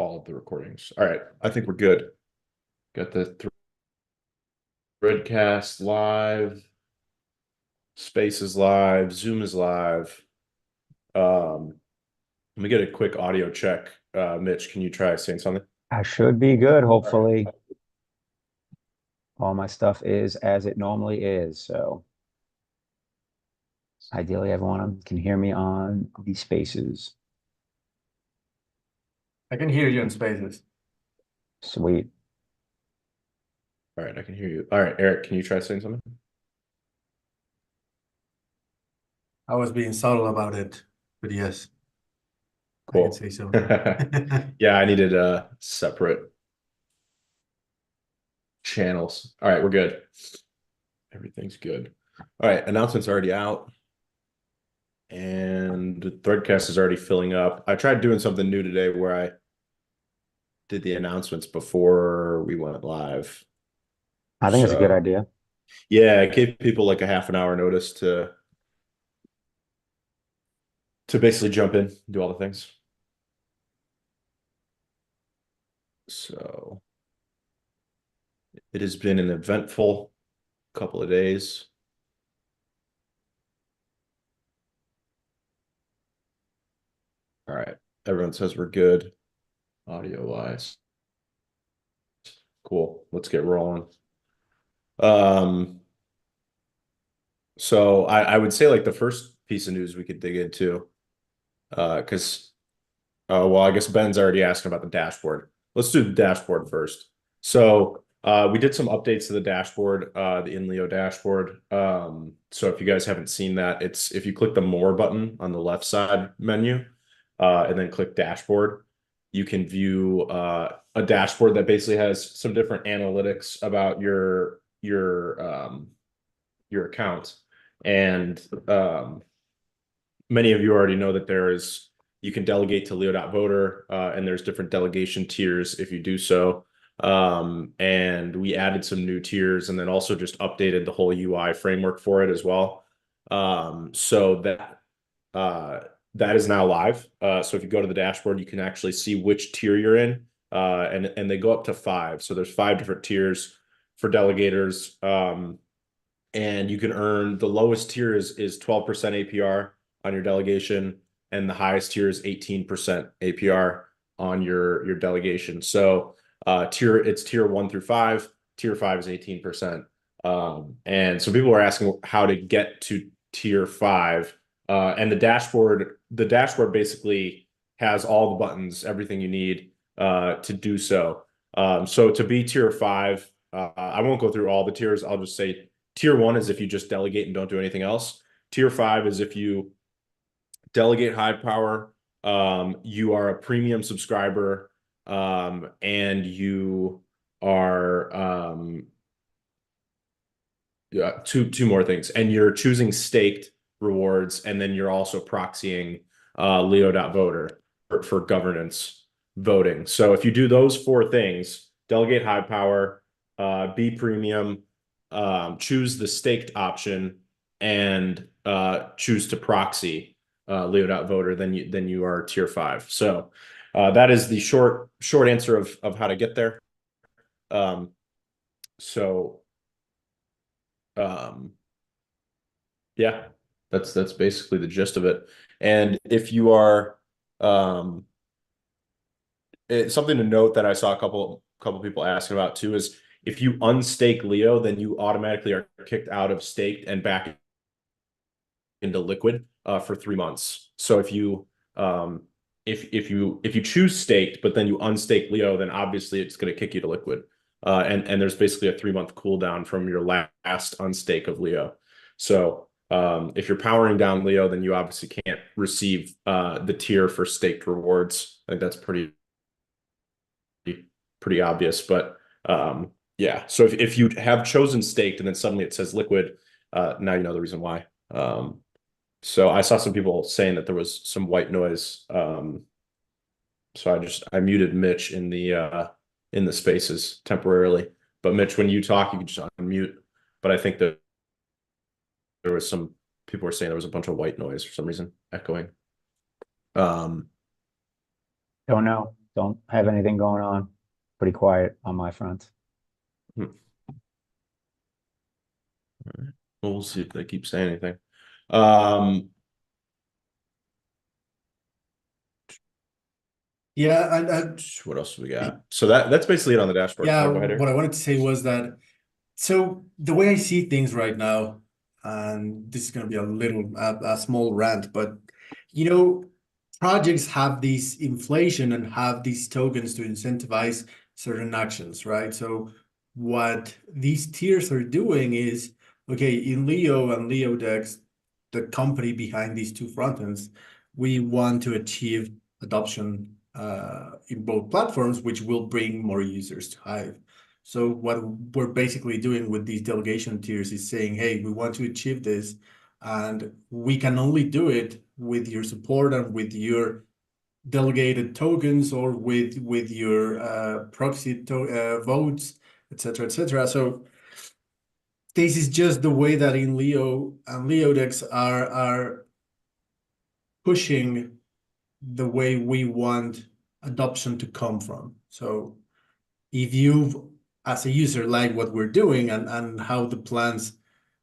all of the recordings. All right, I think we're good. Got the Threadcast live, Space is live, Zoom is live. Let me get a quick audio check. Mitch, can you try saying something? I should be good, hopefully. All my stuff is as it normally is. So ideally, everyone can hear me on these spaces. I can hear you in spaces. Sweet. All right, I can hear you. All right, Eric, can you try saying something? I was being subtle about it, but yes, I can Cool. say so. Yeah, I needed separate channels. All right, we're good. Everything's good. All right, announcements already out. And the Threadcast is already filling up. I tried doing something new today where I did the announcements before we went live. I think it's a good So idea. yeah, it gave people like a half an hour notice to basically jump in, do all the things. So it has been an eventful couple of days. All right. Everyone says we're good audio wise. Cool. Let's get rolling. Um, so I would say like the first piece of news we could dig into, because well, I guess Ben's already asking about the dashboard. Let's do the dashboard first. So we did some updates to the dashboard, the INLEO dashboard. So if you guys haven't seen that, it's if you click the More button on the left side menu, and then click Dashboard, you can view a dashboard that basically has some different analytics about your account. And many of you already know that you can delegate to Leo.voter, and there's different delegation tiers if you do so. And we added some new tiers and then also just updated the whole UI framework for it as well. So that is now live. So if you go to the dashboard, you can actually see which tier you're in, and they go up to 5. So there's 5 different tiers for delegators. And you can earn the lowest tier is 12% APR on your delegation, and the highest tier is 18% APR on your delegation. So it's tier 1 through 5. Tier 5 is 18%. And so people are asking how to get to tier 5. And the dashboard basically has all the buttons, everything you need to do so. So to be tier 5, I won't go through all the tiers. I'll just say tier 1 is if you just delegate and don't do anything else. Tier 5 is if you delegate high power, you are a premium subscriber, and you are two more things, and you're choosing staked rewards, and then you're also proxying Leo.voter for governance voting. So if you do those 4 things, delegate high power, be premium, choose the staked option, and choose to proxy Leo.voter, then you are tier 5. So that is the short answer of how to get there. Um, so um, yeah, that's basically the gist of it. And if you are it's something to note that I saw a couple people asking about too is if you unstake Leo, then you automatically are kicked out of staked and back into liquid for 3 months. So if you choose staked, but then you unstake Leo, then obviously it's going to kick you to liquid. And there's basically a 3-month cooldown from your last unstake of Leo. So if you're powering down Leo, then you obviously can't receive the tier for staked rewards. I think that's pretty obvious. But yeah, so if you have chosen staked and then suddenly it says liquid, now you know the reason why. So I saw some people saying that there was some white noise. So I muted Mitch in the spaces temporarily. But Mitch, when you talk, you can just unmute. But I think that there was some people were saying there was a bunch of white noise for some reason echoing. Um, Don't know. Don't have anything going on. Pretty quiet on my front. Well, we'll see if they keep saying anything. Um, Yeah, and what else do we got? So that's basically it on the dashboard. yeah, Oh, go ahead, what Eric. I wanted to say was that, so the way I see things right now, and this is going to be a small rant, but you know, projects have these inflation and have these tokens to incentivize certain actions, right? So what these tiers are doing is, okay, in Leo and LeoDex, the company behind these two frontends, we want to achieve adoption in both platforms, which will bring more users to Hive. So what we're basically doing with these delegation tiers is saying, hey, we want to achieve this, and we can only do it with your support and with your delegated tokens or with your proxy votes, etc., etc. So this is just the way that INLEO and LeoDex are pushing the way we want adoption to come from. So if you, as a user, like what we're doing and how the plans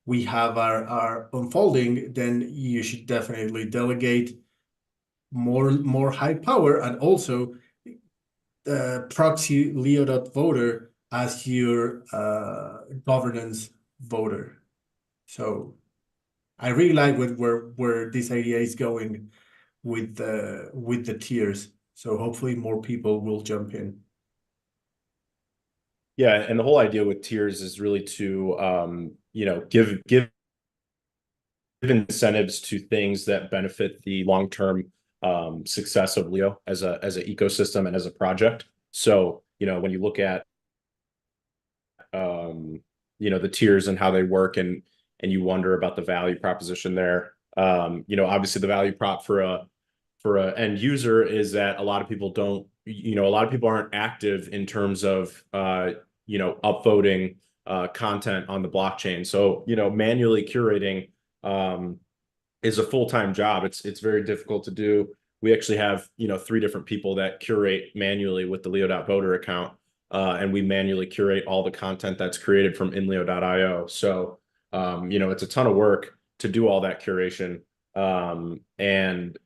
we have are unfolding, then you should definitely delegate more high power and also proxy Leo.voter as your governance voter. So I really like where this idea is going with the tiers. So hopefully more people will jump in. Yeah, and the whole idea with tiers is really to give incentives to things that benefit the long-term success of Leo as an ecosystem and as a project. So, when you look at the tiers and how they work, and you wonder about the value proposition there. Obviously the value prop for a end user is that a lot of people aren't active in terms of upvoting content on the blockchain. So, manually curating is a full-time job. It's very difficult to do. We actually have 3 different people that curate manually with the Leo.voter account, and we manually curate all the content that's created from INLEO.io. So it's a ton of work to do all that curation, and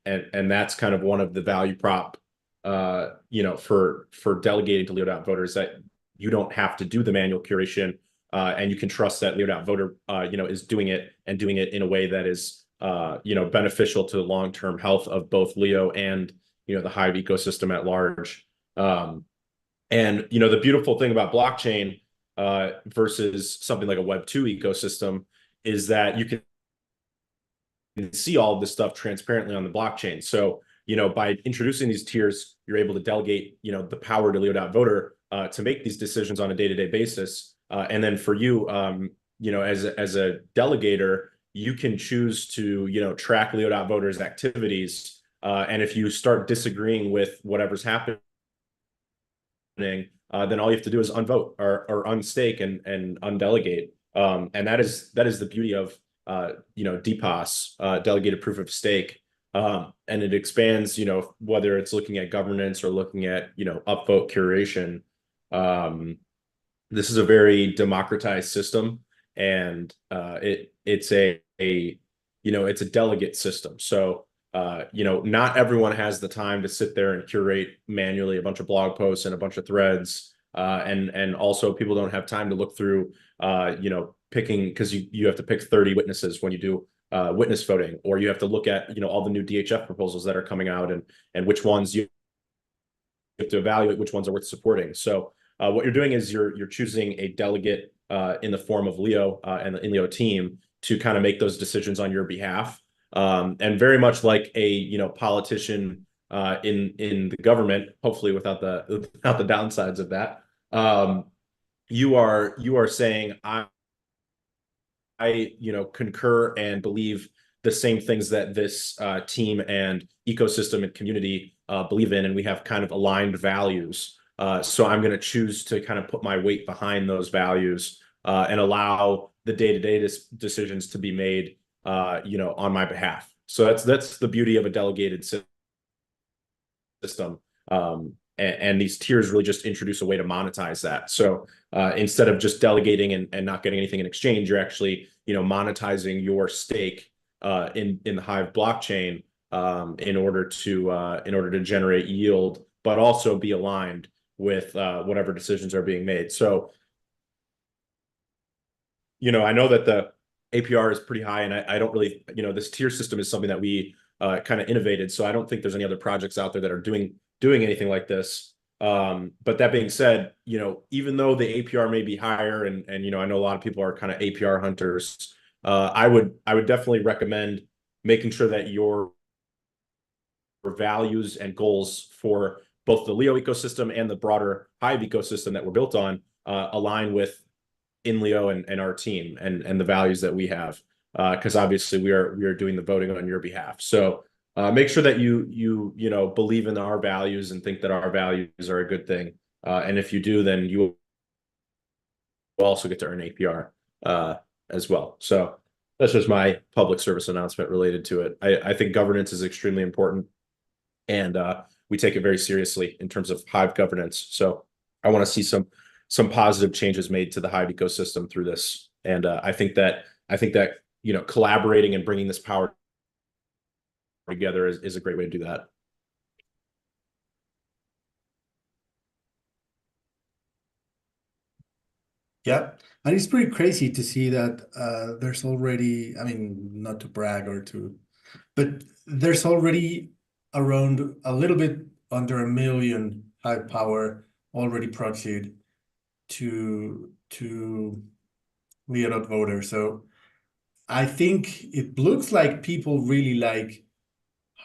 that's kind of one of the value prop for delegating to Leo.voter is that you don't have to do the manual curation, and you can trust that Leo.voter is doing it in a way that is beneficial to the long-term health of both Leo and the Hive ecosystem at large. And the beautiful thing about blockchain versus something like a Web2 ecosystem is that you can see all of this stuff transparently on the blockchain. So by introducing these tiers, you're able to delegate the power to Leo.voter to make these decisions on a day-to-day basis. And then for you, as a delegator, you can choose to track Leo.voter's activities. And if you start disagreeing with whatever's happening, then all you have to do is unvote or unstake and undelegate. And that is the beauty of DPoS, delegated proof of stake. And it expands, whether it's looking at governance or looking at upvote curation. This is a very democratized system, and it's a delegate system. So not everyone has the time to sit there and curate manually a bunch of blog posts and a bunch of threads. And also people don't have time to look through, picking, because you have to pick 30 witnesses when you do witness voting, or you have to look at, all the new DHF proposals that are coming out and which ones you have to evaluate which ones are worth supporting. So what you're doing is you're choosing a delegate in the form of Leo and the INLEO team to kind of make those decisions on your behalf. And very much like a politician in the government, hopefully without the downsides of that. You are saying I concur and believe the same things that this team and ecosystem and community believe in, and we have kind of aligned values. So I'm going to choose to kind of put my weight behind those values and allow the day-to-day decisions to be made, on my behalf. So that's the beauty of a delegated system. and these tiers really just introduce a way to monetize that. So instead of just delegating and not getting anything in exchange, you're actually, monetizing your stake in the Hive blockchain in order to generate yield, but also be aligned with whatever decisions are being made. So, I know that the APR is pretty high, and I don't really, this tier system is something that we kind of innovated. So I don't think there's any other projects out there that are doing anything like this. But that being said, even though the APR may be higher, and I know a lot of people are kind of APR hunters, I would definitely recommend making sure that your values and goals for both the Leo ecosystem and the broader Hive ecosystem that we're built on align with INLEO and our team and the values that we have, because obviously we are doing the voting on your behalf. So make sure that you believe in our values and think that our values are a good thing. And if you do, then you will also get to earn APR as well. So that's just my public service announcement related to it. I think governance is extremely important, and we take it very seriously in terms of Hive governance. So I want to see some positive changes made to the Hive ecosystem through this. And I think that collaborating and bringing this power together is a great way to do that. Yeah, and it's pretty crazy to see that there's already, I mean, not to brag but there's already around a little bit under 1 million Hive power already proxied to Leo.voter. So I think it looks like people really like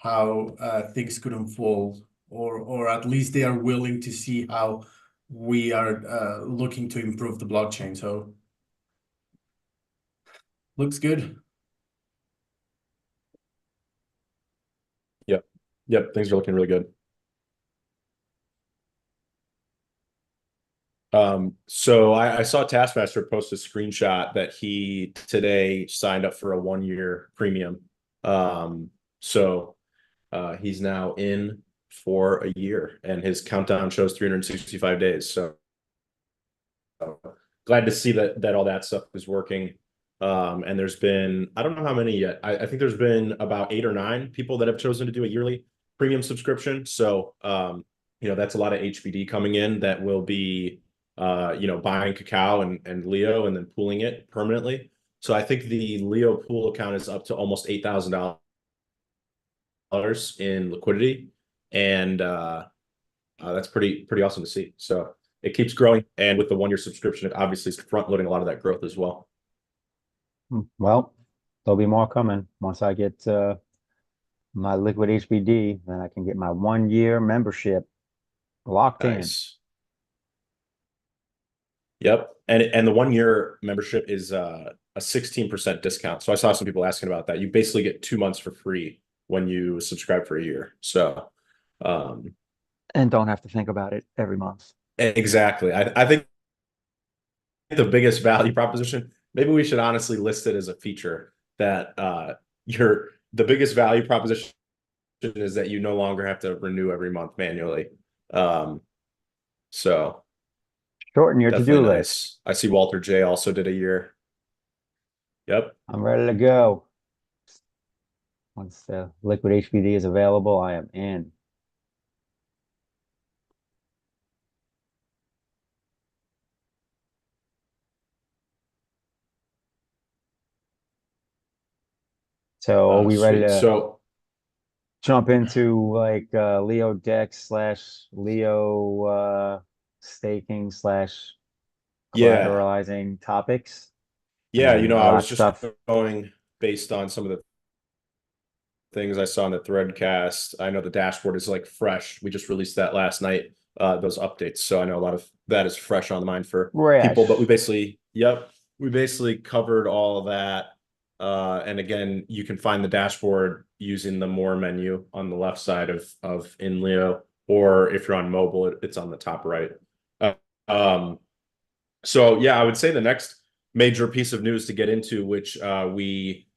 how things could unfold, or at least they are willing to see how we are looking to improve the blockchain. So looks good. Yep, things are looking really good. So I saw Taskmaster post a screenshot that he today signed up for a 1-year premium. So he's now in for a year, and his countdown shows 365 days. So glad to see that all that stuff is working. And there's been, I don't know how many yet. I think there's been about 8 or 9 people that have chosen to do a yearly premium subscription. So that's a lot of HBD coming in that will be buying cacao and Leo and then pooling it permanently. So I think the Leo pool account is up to almost $8,000 in liquidity, and that's pretty awesome to see. So it keeps growing, and with the 1-year subscription, it obviously is front loading a lot of that growth as well. Well, there'll be more coming once I get my liquid HBD, then I can get my 1-year membership locked Nice. Yep. And the 1-year membership is a 16% discount. So I saw some people asking about that. You basically get 2 months for free when you subscribe for a year. So in and don't have to think about it every month. exactly. I think the biggest value proposition, maybe we should honestly list it as a feature, that the biggest value proposition is that you no longer have to renew every month manually. So Shorten your definitely to-do nice. list. I see Walter J also did a year. Yep. I'm ready to go. Once the liquid HBD is available, I am in. So are we ready Sweet. to So jump into like Leo Dex / Leo staking / yeah. collateralizing topics? I Yeah, mean, a I lot was of just stuff. going based on some of the things I saw in the Threadcast. I know the dashboard is like fresh. We just released that last night, those updates. So I know a lot of that is fresh on the mind for people, but we basically covered all of that. And again, you can find the dashboard using the More menu on the left side of INLEO, or if you're on mobile, it's on the top right. Um, so yeah, I would say the next major piece of news to get into, which we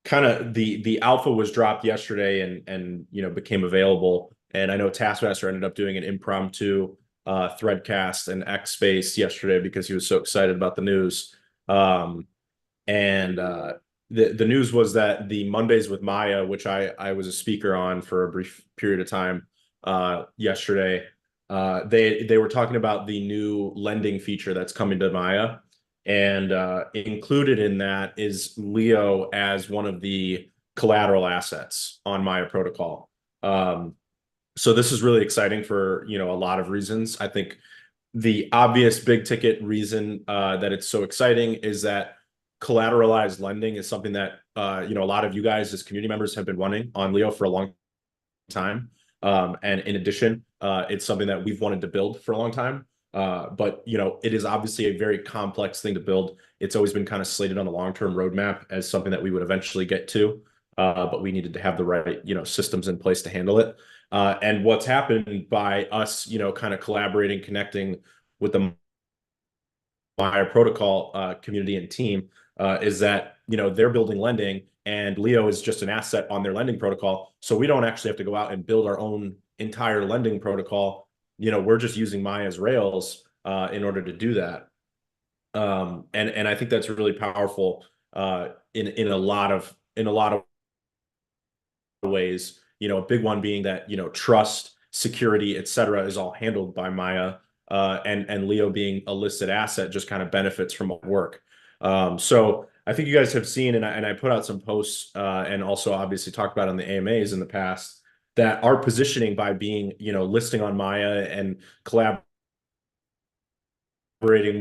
kind of the alpha was dropped yesterday and became available. And I know Taskmaster ended up doing an impromptu threadcast and X space yesterday because he was so excited about the news. And the news was that the Mondays with Maya, which I was a speaker on for a brief period of time yesterday, they were talking about the new lending feature that's coming to Maya, and included in that is Leo as one of the collateral assets on Maya protocol. So this is really exciting for a lot of reasons. I think the obvious big ticket reason that it's so exciting is that collateralized lending is something that a lot of you guys as community members have been wanting on Leo for a long time. And in addition, it's something that we've wanted to build for a long time. But it is obviously a very complex thing to build. It's always been kind of slated on the long-term roadmap as something that we would eventually get to. But we needed to have the right, systems in place to handle it. And what's happened by us, kind of collaborating, connecting with the Maya protocol community and team is that they're building lending and Leo is just an asset on their lending protocol. So we don't actually have to go out and build our own entire lending protocol. We're just using Maya's rails in order to do that. And I think that's really powerful in a lot of ways. A big one being that trust, security, et cetera, is all handled by Maya. And Leo being a listed asset just kind of benefits from work. So I think you guys have seen, and I put out some posts and also obviously talked about on the AMAs in the past, that our positioning by being, listing on Maya and collaborating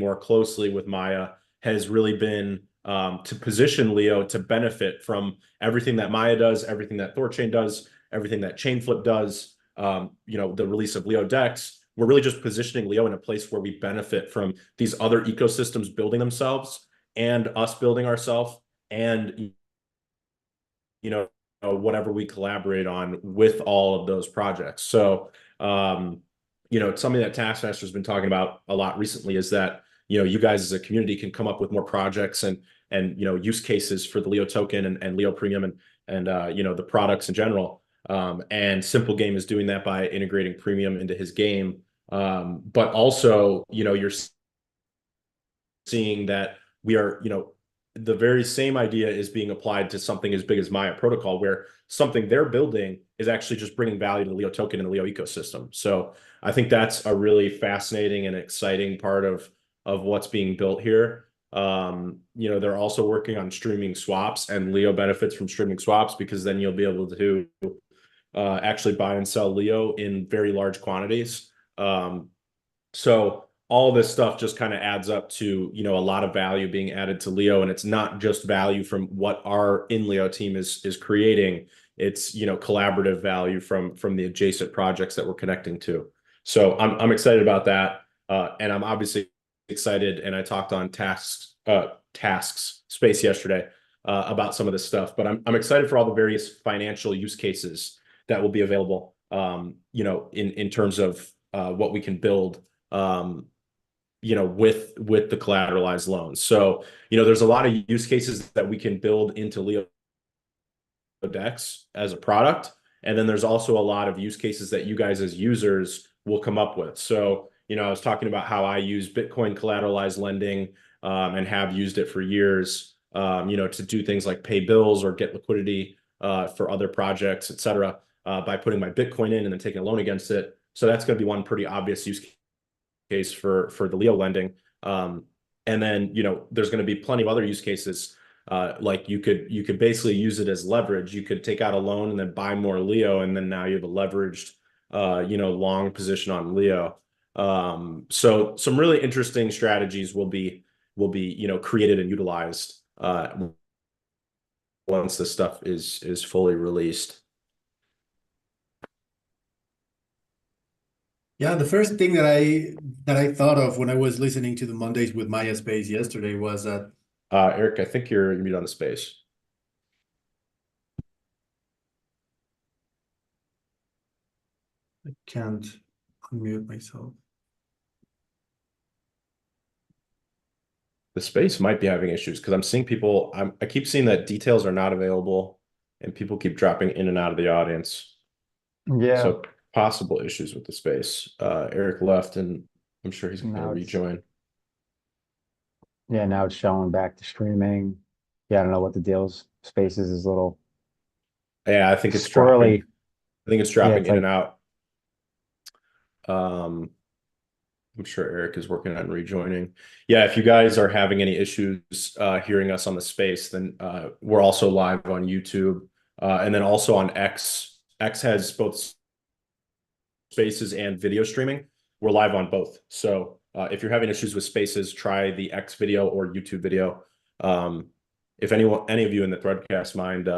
more closely with Maya has really been to position Leo to benefit from everything that Maya does, everything that Thorchain does, everything that Chainflip does, the release of Leo Dex. We're really just positioning Leo in a place where we benefit from these other ecosystems building themselves and us building ourselves and whatever we collaborate on with all of those projects. So it's something that Taskmaster has been talking about a lot recently is that you guys as a community can come up with more projects and use cases for the Leo token and Leo Premium and the products in general. And Simple Game is doing that by integrating Premium into his game. But also, you're seeing that we are, the very same idea is being applied to something as big as Maya protocol, where something they're building is actually just bringing value to the Leo token and the Leo ecosystem. So I think that's a really fascinating and exciting part of what's being built here. They're also working on streaming swaps, and Leo benefits from streaming swaps because then you'll be able to actually buy and sell Leo in very large quantities. So all this stuff just kind of adds up to, a lot of value being added to Leo. And it's not just value from what our INLEO team is creating. It's, collaborative value from the adjacent projects that we're connecting to. So I'm excited about that. And I'm obviously excited. And I talked on tasks space yesterday about some of this stuff, but I'm excited for all the various financial use cases that will be available, in terms of what we can build with the collateralized loans. So, there's a lot of use cases that we can build into Leo Dex as a product. And then there's also a lot of use cases that you guys as users will come up with. So, I was talking about how I use Bitcoin collateralized lending and have used it for years, to do things like pay bills or get liquidity for other projects, et cetera, by putting my Bitcoin in and then taking a loan against it. So that's going to be one pretty obvious use case for the Leo lending. And then, there's going to be plenty of other use cases. Like you could basically use it as leverage. You could take out a loan and then buy more Leo, and then now you have a leveraged, long position on Leo. So some really interesting strategies will be created and utilized once this stuff is fully released. Yeah, the first thing that I thought of when I was listening to the Mondays with Maya Space yesterday was that Eric, I think you're mute on the space. I can't unmute myself. the space might be having issues because I'm seeing people. I keep seeing that details are not available, and people keep dropping in and out of the audience. Yeah, So possible issues with the space. Eric left, and I'm sure he's going to now it's rejoin. yeah, now it's showing back to streaming. Yeah, I don't know what the deal's Spaces is a little Yeah, I think it's dropping. squirrely. I think it's Yeah, dropping it's in and like out. Um, I'm sure Eric is working on rejoining. Yeah, if you guys are having any issues hearing us on the space, then we're also live on YouTube and then also on X. X has both spaces and video streaming. We're live on both. So if you're having issues with spaces, try the X video or YouTube video. If any of you in the threadcast mind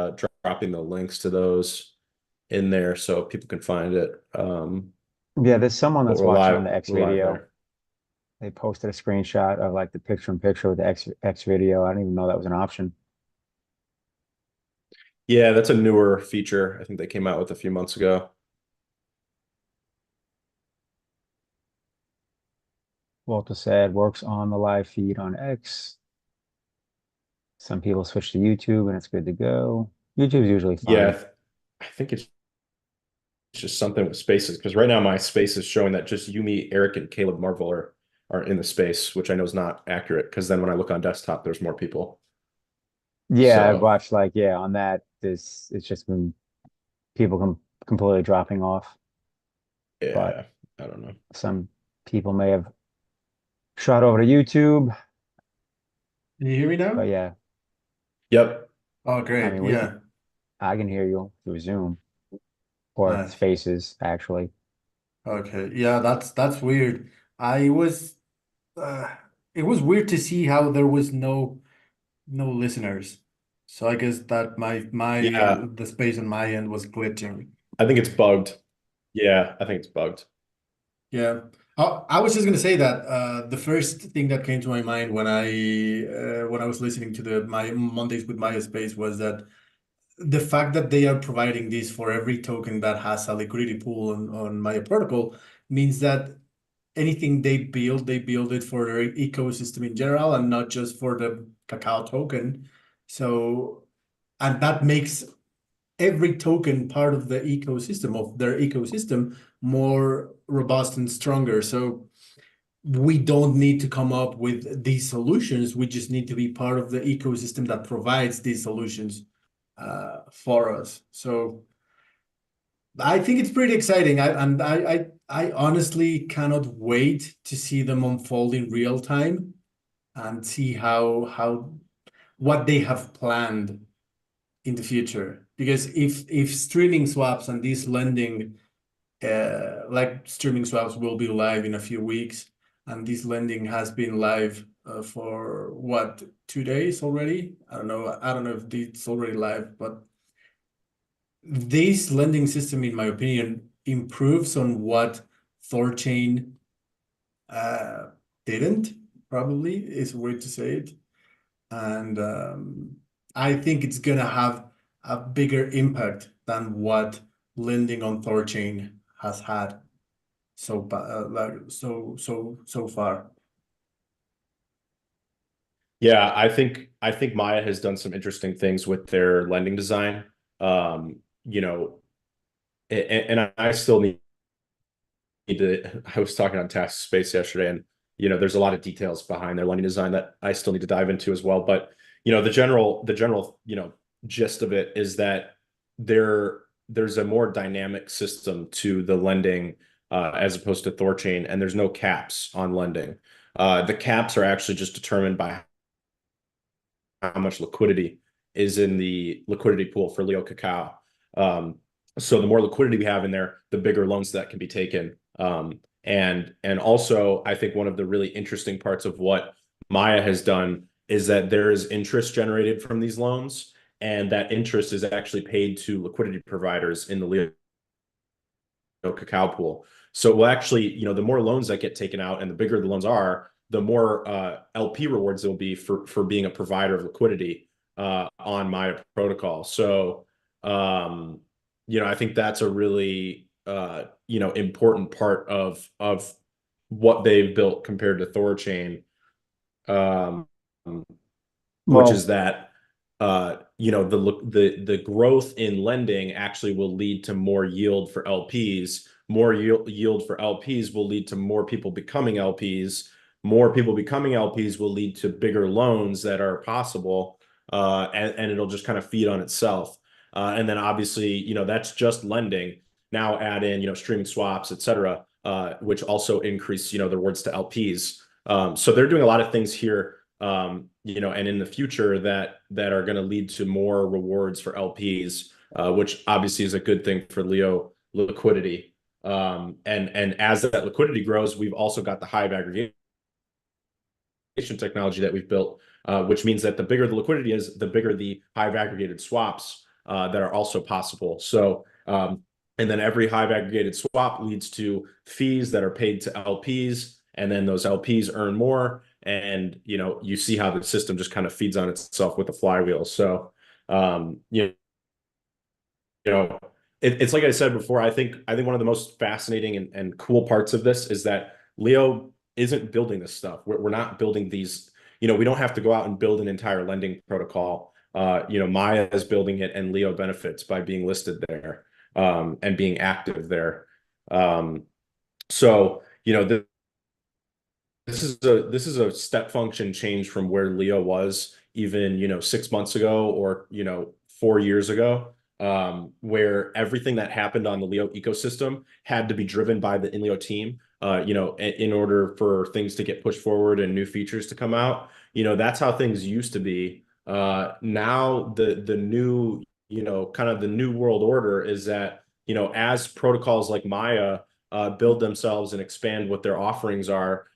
dropping the links to those in there so people can find it. yeah, there's someone But that's watching on the X we're live video. there. They posted a screenshot of like the picture in picture with the X video. I didn't even know that was an option. Yeah, that's a newer feature. I think they came out with a few months ago. Walter said works on the live feed on X. Some people switch to YouTube and it's good to go. YouTube's usually fine. Yeah, I think it's just something with spaces because right now my space is showing that just you, me, Eric, and Caleb Marvel are in the space, which I know is not accurate because then when I look on desktop, there's more people. Yeah, I've So watched like yeah, on that this it's just been people completely dropping off, but yeah, I don't know. some people may have shot over to YouTube. Can you hear me But now? yeah, Oh, I great. mean Yeah. I can hear you through Zoom or Nice. Spaces actually. Okay. Yeah, that's weird. I was uh, it was weird to see how there was no listeners. So I guess that my Yeah, the space on my end was glitching. I think it's bugged. Yeah, I think it's bugged. Yeah. I was just gonna say that the first thing that came to my mind when I was listening to the my Mondays with Maya space was that the fact that they are providing this for every token that has a liquidity pool on Maya protocol means that anything they build it for their ecosystem in general and not just for the cacao token. So, and that makes every token part of the ecosystem of their ecosystem more robust and stronger. So we don't need to come up with these solutions. We just need to be part of the ecosystem that provides these solutions for us. So I think it's pretty exciting. I honestly cannot wait to see them unfold in real time and see how what they have planned in the future. Because if streaming swaps and this lending like streaming swaps will be live in a few weeks, and this lending has been live for what, 2 days already? I don't know. I don't know if it's already live, but this lending system, in my opinion, improves on what Thorchain uh, didn't, probably is a way to say it. And I think it's gonna have a bigger impact than what lending on Thorchain has had so far. Yeah, I think Maya has done some interesting things with their lending design. You know, and I still need to. I was talking on Task Space yesterday, and there's a lot of details behind their lending design that I still need to dive into as well. But the general gist of it is that there's a more dynamic system to the lending as opposed to Thorchain, and there's no caps on lending. The caps are actually just determined by how much liquidity is in the liquidity pool for Leo Cacao. So the more liquidity we have in there, the bigger loans that can be taken. And also, I think one of the really interesting parts of what Maya has done is that there is interest generated from these loans, and that interest is actually paid to liquidity providers in the Leo cacao pool. So we'll actually, the more loans that get taken out and the bigger the loans are, the more LP rewards there will be for being a provider of liquidity on my protocol. So, I think that's a really, important part of what they've built compared to Thorchain. which Well, is that the growth in lending actually will lead to more yield for LPs. More yield for LPs will lead to more people becoming LPs. More people becoming LPs will lead to bigger loans that are possible, and it'll just kind of feed on itself. And then obviously, that's just lending. Now add in, streaming swaps, et cetera, which also increase, the rewards to LPs. So they're doing a lot of things here, and in the future that are going to lead to more rewards for LPs, which obviously is a good thing for Leo liquidity. And as that liquidity grows, we've also got the Hive aggregation technology that we've built, which means that the bigger the liquidity is, the bigger the Hive aggregated swaps that are also possible. So, and then every Hive aggregated swap leads to fees that are paid to LPs, and then those LPs earn more. And you see how the system just kind of feeds on itself with the flywheel. So, it's like I said before. I think one of the most fascinating and cool parts of this is that Leo isn't building this stuff. We're not building these. We don't have to go out and build an entire lending protocol. Maya is building it, and Leo benefits by being listed there, and being active there. So this is a step function change from where Leo was even 6 months ago, or 4 years ago, where everything that happened on the Leo ecosystem had to be driven by the INLEO team, in order for things to get pushed forward and new features to come out. That's how things used to be. Now the new, kind of the new world order is that, as protocols like Maya build themselves and expand what their offerings are,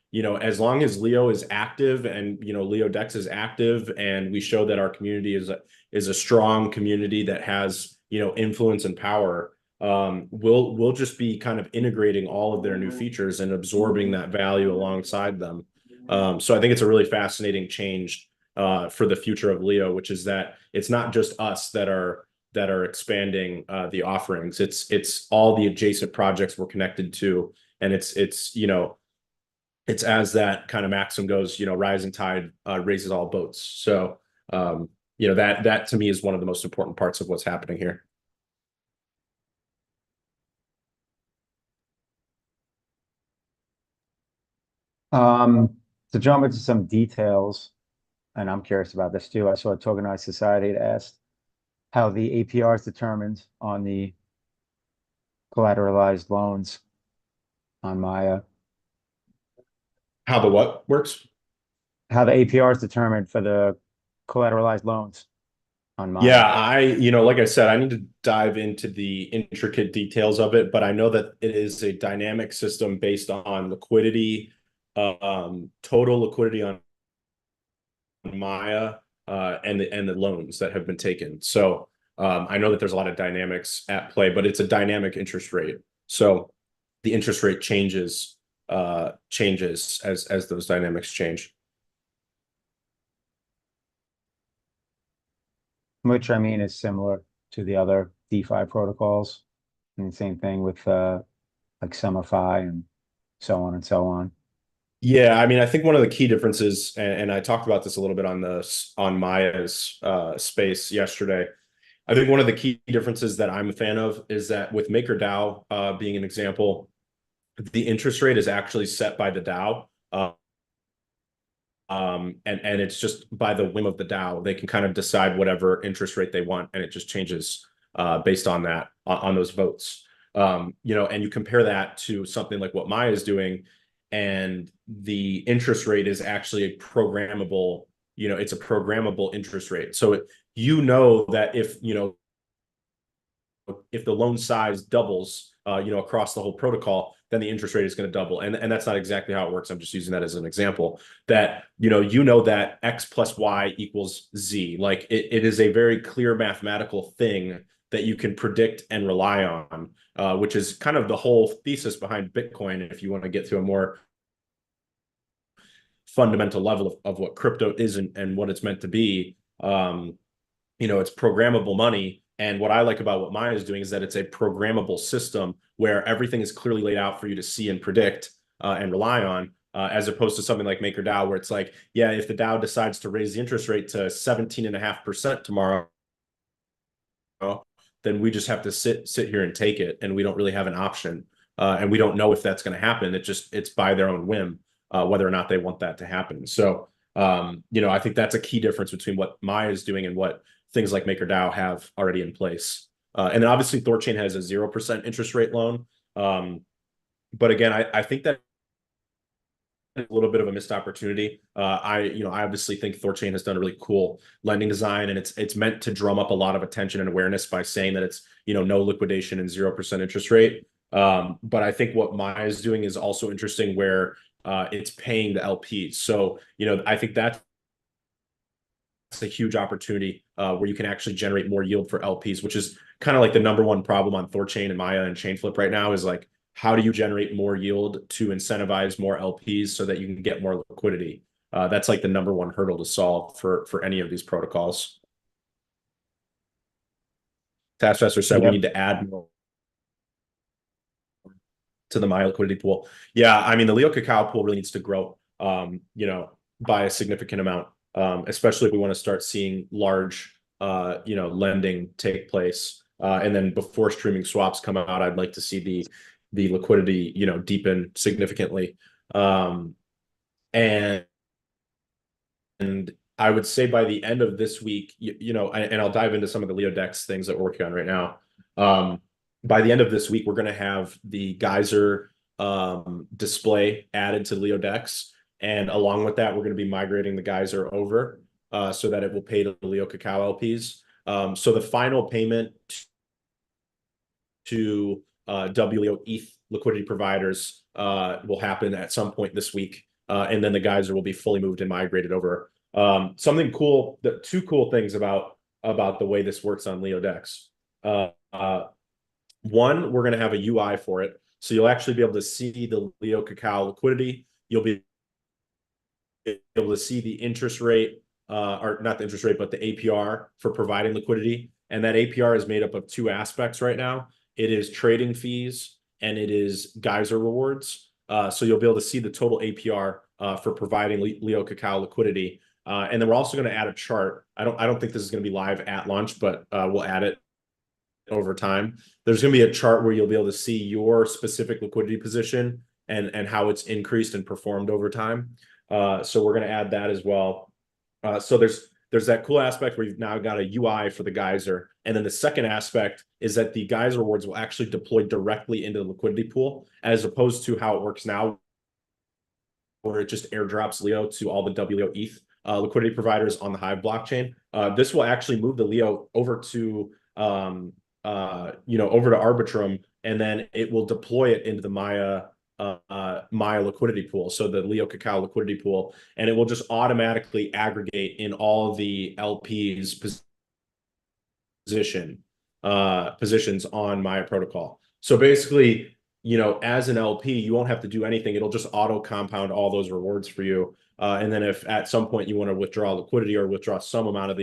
as long as Leo is active and, Leo Dex is active, and we show that our community is a strong community that has, influence and power, we'll just be kind of integrating all of their new features and absorbing that value alongside them. So I think it's a really fascinating change for the future of Leo, which is that it's not just us that are expanding the offerings. It's all the adjacent projects we're connected to, and it's as that kind of maxim goes, rising tide raises all boats. So, that to me is one of the most important parts of what's happening here. To jump into some details, and I'm curious about this too. I saw a Tokenized Society that asked how the APR is determined on the collateralized loans on Maya. How the what works? How the APR is determined for the collateralized loans on Maya. Yeah, like I said, I need to dive into the intricate details of it, but I know that it is a dynamic system based on liquidity, total liquidity on Maya, and the loans that have been taken. So I know that there's a lot of dynamics at play, but it's a dynamic interest rate. So the interest rate changes as those dynamics change. Which I mean is similar to the other DeFi protocols. And the same thing with like SummerFi and so on and so on. Yeah, I mean, I think one of the key differences, and I talked about this a little bit on Maya's space yesterday. I think one of the key differences that I'm a fan of is that with MakerDAO being an example, the interest rate is actually set by the DAO. And it's just by the whim of the DAO. They can kind of decide whatever interest rate they want, and it just changes based on that, on those votes. And you compare that to something like what Maya is doing, and the interest rate is actually a programmable, it's a programmable interest rate. So that if the loan size doubles, across the whole protocol, then the interest rate is going to double. And that's not exactly how it works. I'm just using that as an example that, that X plus Y equals Z. Like it is a very clear mathematical thing that you can predict and rely on, which is kind of the whole thesis behind Bitcoin. If you want to get to a more fundamental level of what crypto is and what it's meant to be, it's programmable money. And what I like about what Maya is doing is that it's a programmable system where everything is clearly laid out for you to see and predict and rely on. as opposed to something like MakerDAO, where it's like, yeah, if the DAO decides to raise the interest rate to 17.5% tomorrow, then we just have to sit here and take it, and we don't really have an option. And we don't know if that's going to happen. It's by their own whim, whether or not they want that to happen. So, I think that's a key difference between what Maya is doing and what things like MakerDAO have already in place. And then obviously Thorchain has a 0% interest rate loan. But again, I think that a little bit of a missed opportunity. I obviously think Thorchain has done a really cool lending design, and it's meant to drum up a lot of attention and awareness by saying that it's, no liquidation and 0% interest rate. But I think what Maya is doing is also interesting, where it's paying the LPs. So, I think that's a huge opportunity where you can actually generate more yield for LPs, which is kind of like the number one problem on Thorchain and Maya and Chainflip right now, is like, how do you generate more yield to incentivize more LPs so that you can get more liquidity? That's like the number one hurdle to solve for any of these protocols. Taskmaster said we need to add more to the Maya liquidity pool. Yeah, I mean, the Leo Cacao pool really needs to grow, by a significant amount, especially if we want to start seeing large, lending take place. And then before streaming swaps come out, I'd like to see the liquidity, deepen significantly. And I would say by the end of this week, and I'll dive into some of the Leo Dex things that we're working on right now. By the end of this week, we're going to have the Geyser display added to Leo Dex. And along with that, we're going to be migrating the Geyser over so that it will pay to the Leo Cacao LPs. So the final payment to WLEO ETH liquidity providers will happen at some point this week. And then the Geyser will be fully moved and migrated over. Something cool, two cool things about the way this works on Leo Dex. One, we're going to have a UI for it. So you'll actually be able to see the Leo Cacao liquidity. You'll be able to see the interest rate, or not the interest rate, but the APR for providing liquidity. And that APR is made up of two aspects right now. It is trading fees and it is Geyser rewards. So you'll be able to see the total APR for providing Leo Cacao liquidity. And then we're also going to add a chart. I don't think this is going to be live at launch, but we'll add it over time. There's going to be a chart where you'll be able to see your specific liquidity position and how it's increased and performed over time. So we're going to add that as well. So there's that cool aspect where you've now got a UI for the Geyser. And then the second aspect is that the Geyser rewards will actually deploy directly into the liquidity pool, as opposed to how it works now, where it just airdrops Leo to all the WLEO ETH liquidity providers on the Hive blockchain. This will actually move the Leo over to over to Arbitrum, and then it will deploy it into the Maya liquidity pool, so the Leo Cacao liquidity pool, and it will just automatically aggregate in all the LPs positions on Maya protocol. So basically, as an LP, you won't have to do anything. It'll just auto compound all those rewards for you. And then if at some point you want to withdraw liquidity or withdraw some amount of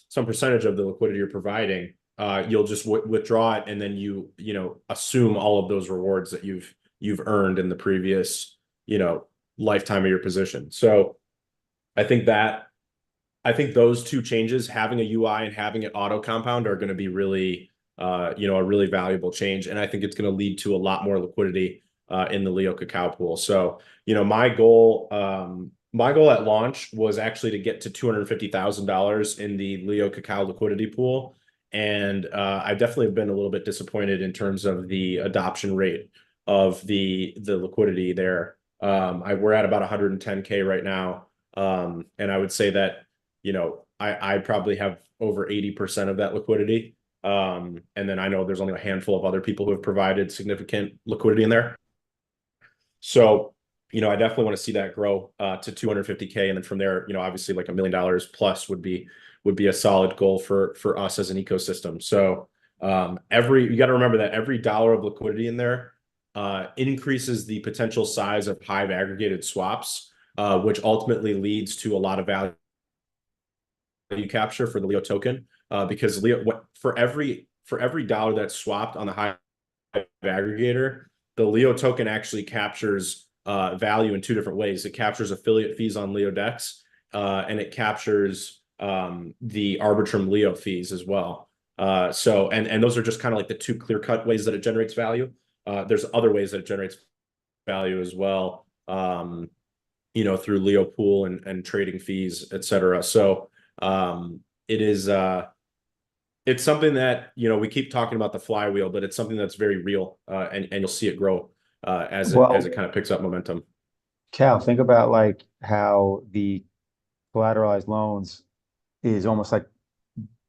some percentage of the liquidity you're providing, you'll just withdraw it, and then you assume all of those rewards that you've earned in the previous lifetime of your position. So I think those two changes, having a UI and having it auto compound, are going to be really a really valuable change, and I think it's going to lead to a lot more liquidity in the Leo Cacao pool. So my goal at launch was actually to get to $250,000 in the Leo Cacao liquidity pool. And I definitely have been a little bit disappointed in terms of the adoption rate of the liquidity there. We're at about 110K right now. And I would say that, I probably have over 80% of that liquidity. And then I know there's only a handful of other people who have provided significant liquidity in there. So, I definitely want to see that grow to 250K. And then from there, obviously like $1 million plus would be a solid goal for us as an ecosystem. So you got to remember that every dollar of liquidity in there increases the potential size of Hive aggregated swaps, which ultimately leads to a lot of value capture for the Leo token, because for every dollar that's swapped on the Hive aggregator, the Leo token actually captures value in two different ways. It captures affiliate fees on Leo decks, and it captures the Arbitrum Leo fees as well. So and those are just kind of like the two clear-cut ways that it generates value. There's other ways that it generates value as well, through Leo Pool and trading fees, etc. So it is it's something that we keep talking about the flywheel, but it's something that's very real, and you'll see it grow as it kind of picks up momentum. Cal, think about like how the collateralized loans is almost like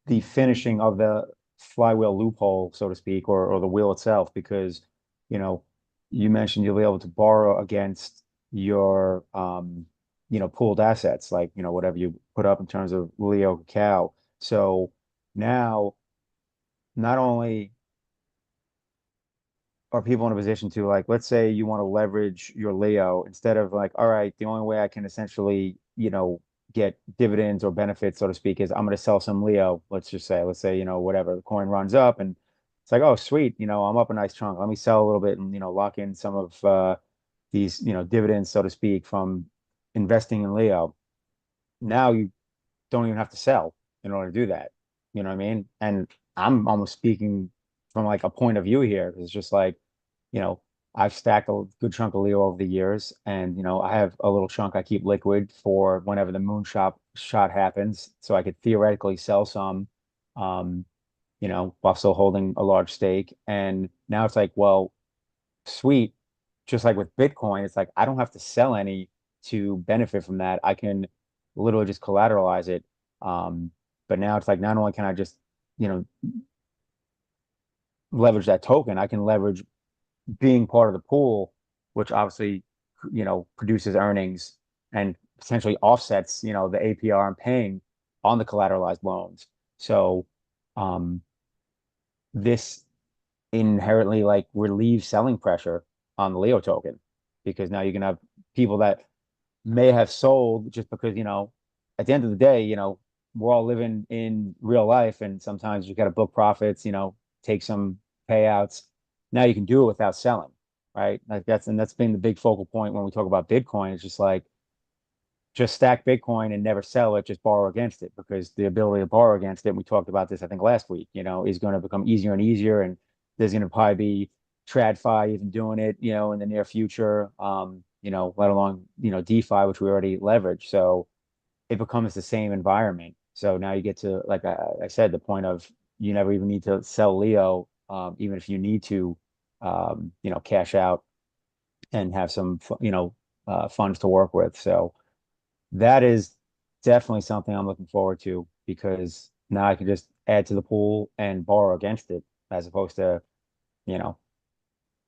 the finishing of the flywheel loophole, so to speak, or the wheel itself, because you know, you mentioned you'll be able to borrow against your pooled assets, like whatever you put up in terms of Leo Cacao. So now not only are people in a position to, like, let's say you want to leverage your Leo, instead of like, all right, the only way I can essentially, get dividends or benefits, so to speak, is I'm going to sell some Leo. Let's say, whatever, the coin runs up and it's like, oh, sweet, I'm up a nice chunk. Let me sell a little bit and, lock in some of these, dividends, so to speak, from investing in Leo. Now you don't even have to sell in order to do that. You know what I mean? And I'm almost speaking from like a point of view here. It's just like, you know, I've stacked a good chunk of Leo over the years, and I have a little chunk I keep liquid for whenever the shot happens, so I could theoretically sell some, um, while still holding a large stake. And now it's like, well, sweet, just like with Bitcoin, it's like I don't have to sell any to benefit from that. I can literally just collateralize it. But now it's like not only can I just, you know, leverage that token, I can leverage being part of the pool, which obviously, produces earnings and potentially offsets, the APR I'm paying on the collateralized loans. So, this inherently like relieves selling pressure on the Leo token, because now you can have people that may have sold just because, at the end of the day, we're all living in real life, and sometimes you got to book profits, take some payouts. Now you can do it without selling, right? Like that's been the big focal point when we talk about Bitcoin. It's just like, just stack Bitcoin and never sell it, just borrow against it, because the ability to borrow against it, we talked about this, I think, last week, is going to become easier and easier. And there's going to probably be TradFi even doing it, in the near future, let alone, DeFi, which we already leverage. So it becomes the same environment. So now you get to, like I said, the point of you never even need to sell Leo, even if you need to, cash out and have some, funds to work with. So that is definitely something I'm looking forward to, because now I can just add to the pool and borrow against it, as opposed to, you know,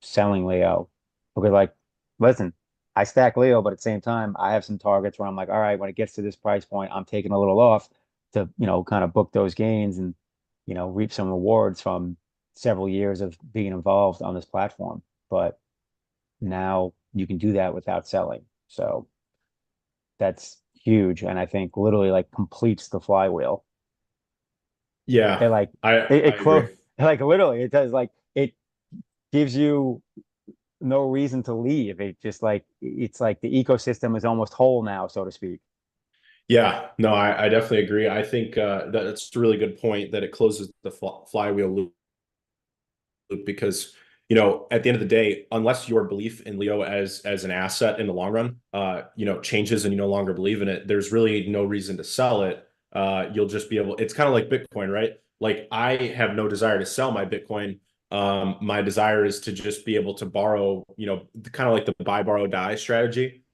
selling Leo. Because, like, listen, I stack Leo, but at the same time, I have some targets where I'm like, all right, when it gets to this price point, I'm taking a little off to, kind of book those gains and, reap some rewards from several years of being involved on this platform. But now you can do that without selling. So that's huge, and I think literally like completes the flywheel. It Yeah, like I it agree. close like literally it does, like it gives you no reason to leave. It just like it's like the ecosystem is almost whole now, so to speak. Yeah, no, I definitely agree. I think that's a really good point that it closes the flywheel loop, because at the end of the day, unless your belief in Leo as an asset in the long run changes and you no longer believe in it, there's really no reason to sell it. You'll just be able, it's kind of like Bitcoin, right? Like, I have no desire to sell my Bitcoin. My desire is to just be able to borrow, kind of like the buy borrow die strategy.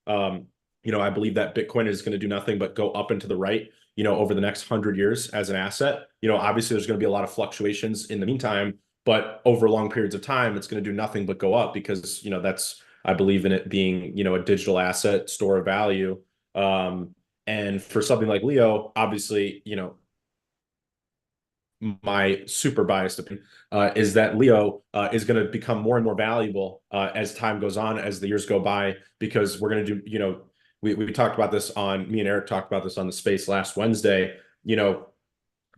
um I believe that Bitcoin is going to do nothing but go up and to the right, over the next 100 years as an asset. Obviously there's going to be a lot of fluctuations in the meantime, but over long periods of time, it's going to do nothing but go up, because, I believe in it being, a digital asset, store of value. And for something like Leo, obviously, my super biased opinion is that Leo is going to become more and more valuable as time goes on, as the years go by, because we're going to do, we talked about this on, me and Eric talked about this on the space last Wednesday.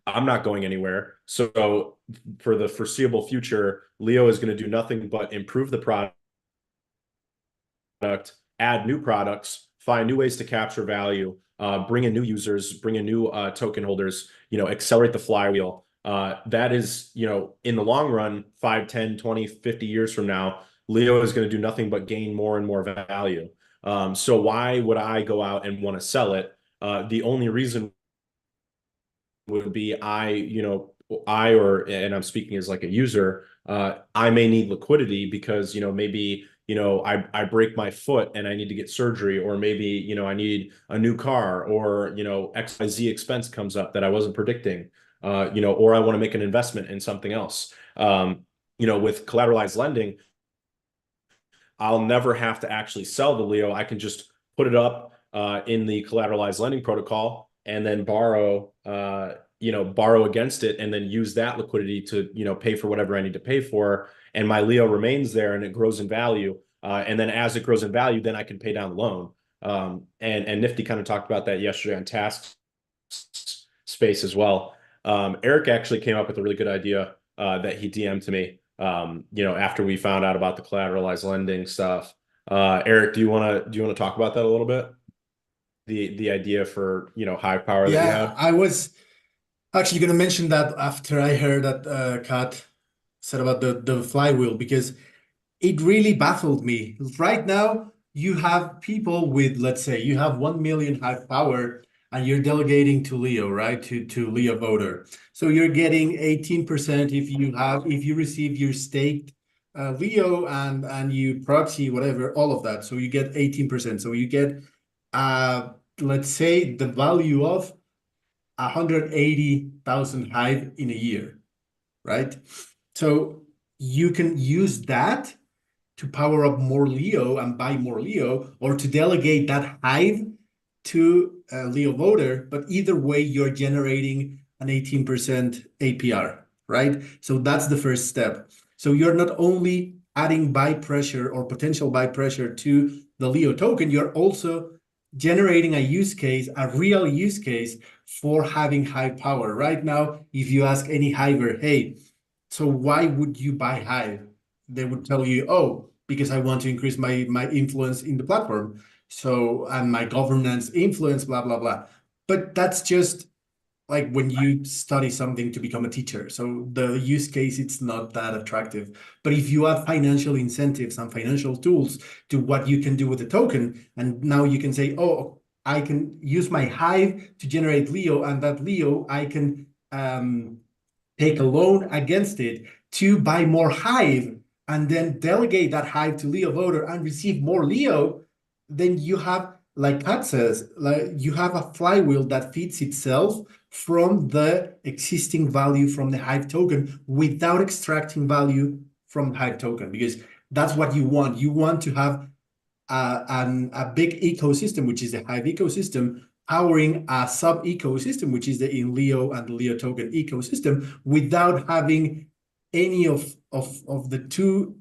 I'm not going anywhere. So for the foreseeable future, Leo is going to do nothing but improve the product, add new products, find new ways to capture value, bring in new users, bring in new token holders, accelerate the flywheel. That is, in the long run, 5, 10, 20, 50 years from now, Leo is going to do nothing but gain more and more value. So why would I go out and want to sell it? The only reason would be and I'm speaking as like a user, I may need liquidity because, maybe, I break my foot and I need to get surgery, or maybe, I need a new car, or, XYZ expense comes up that I wasn't predicting, or I want to make an investment in something else. With collateralized lending, I'll never have to actually sell the Leo. I can just put it up in the collateralized lending protocol and then borrow against it, and then use that liquidity to, pay for whatever I need to pay for. And my Leo remains there and it grows in value. And then as it grows in value, then I can pay down the loan. And Nifty kind of talked about that yesterday on Task Space as well. Eric actually came up with a really good idea that he DM'd to me. After we found out about the collateralized lending stuff. Eric, do you want to talk about that a little bit? The idea for, Hive Power that you had? I was actually going to mention that after I heard that Kat said about the flywheel, because it really baffled me. Right now, you have people with, let's say, you have 1 million Hive Power, and you're delegating to Leo, right? To Leo voter. So you're getting 18% if you receive your staked Leo and you proxy whatever, all of that. So you get 18%. So you get let's say the value of 180,000 Hive in a year, right? So you can use that to power up more Leo and buy more Leo, or to delegate that Hive to a Leo voter. But either way, you're generating an 18% APR, right? So that's the first step. So you're not only adding buy pressure or potential buy pressure to the Leo token, you're also generating a use case, a real use case for having Hive Power. Right now, if you ask any Hiver, hey, so why would you buy Hive? They would tell you, oh, because I want to increase my influence in the platform. So, and my governance influence, blah, blah, blah. But that's just like when you study something to become a teacher. So the use case, it's not that attractive. But if you have financial incentives and financial tools to what you can do with the token, and now you can say, oh, I can use my Hive to generate Leo, and that Leo, I can take a loan against it to buy more Hive, and then delegate that Hive to Leo voter and receive more Leo, then you have, like Pat says, like you have a flywheel that feeds itself from the existing value from the Hive token without extracting value from the Hive token, because that's what you want. You want to have a big ecosystem, which is the Hive ecosystem, powering a sub ecosystem, which is the INLEO and the Leo token ecosystem, without having any of the two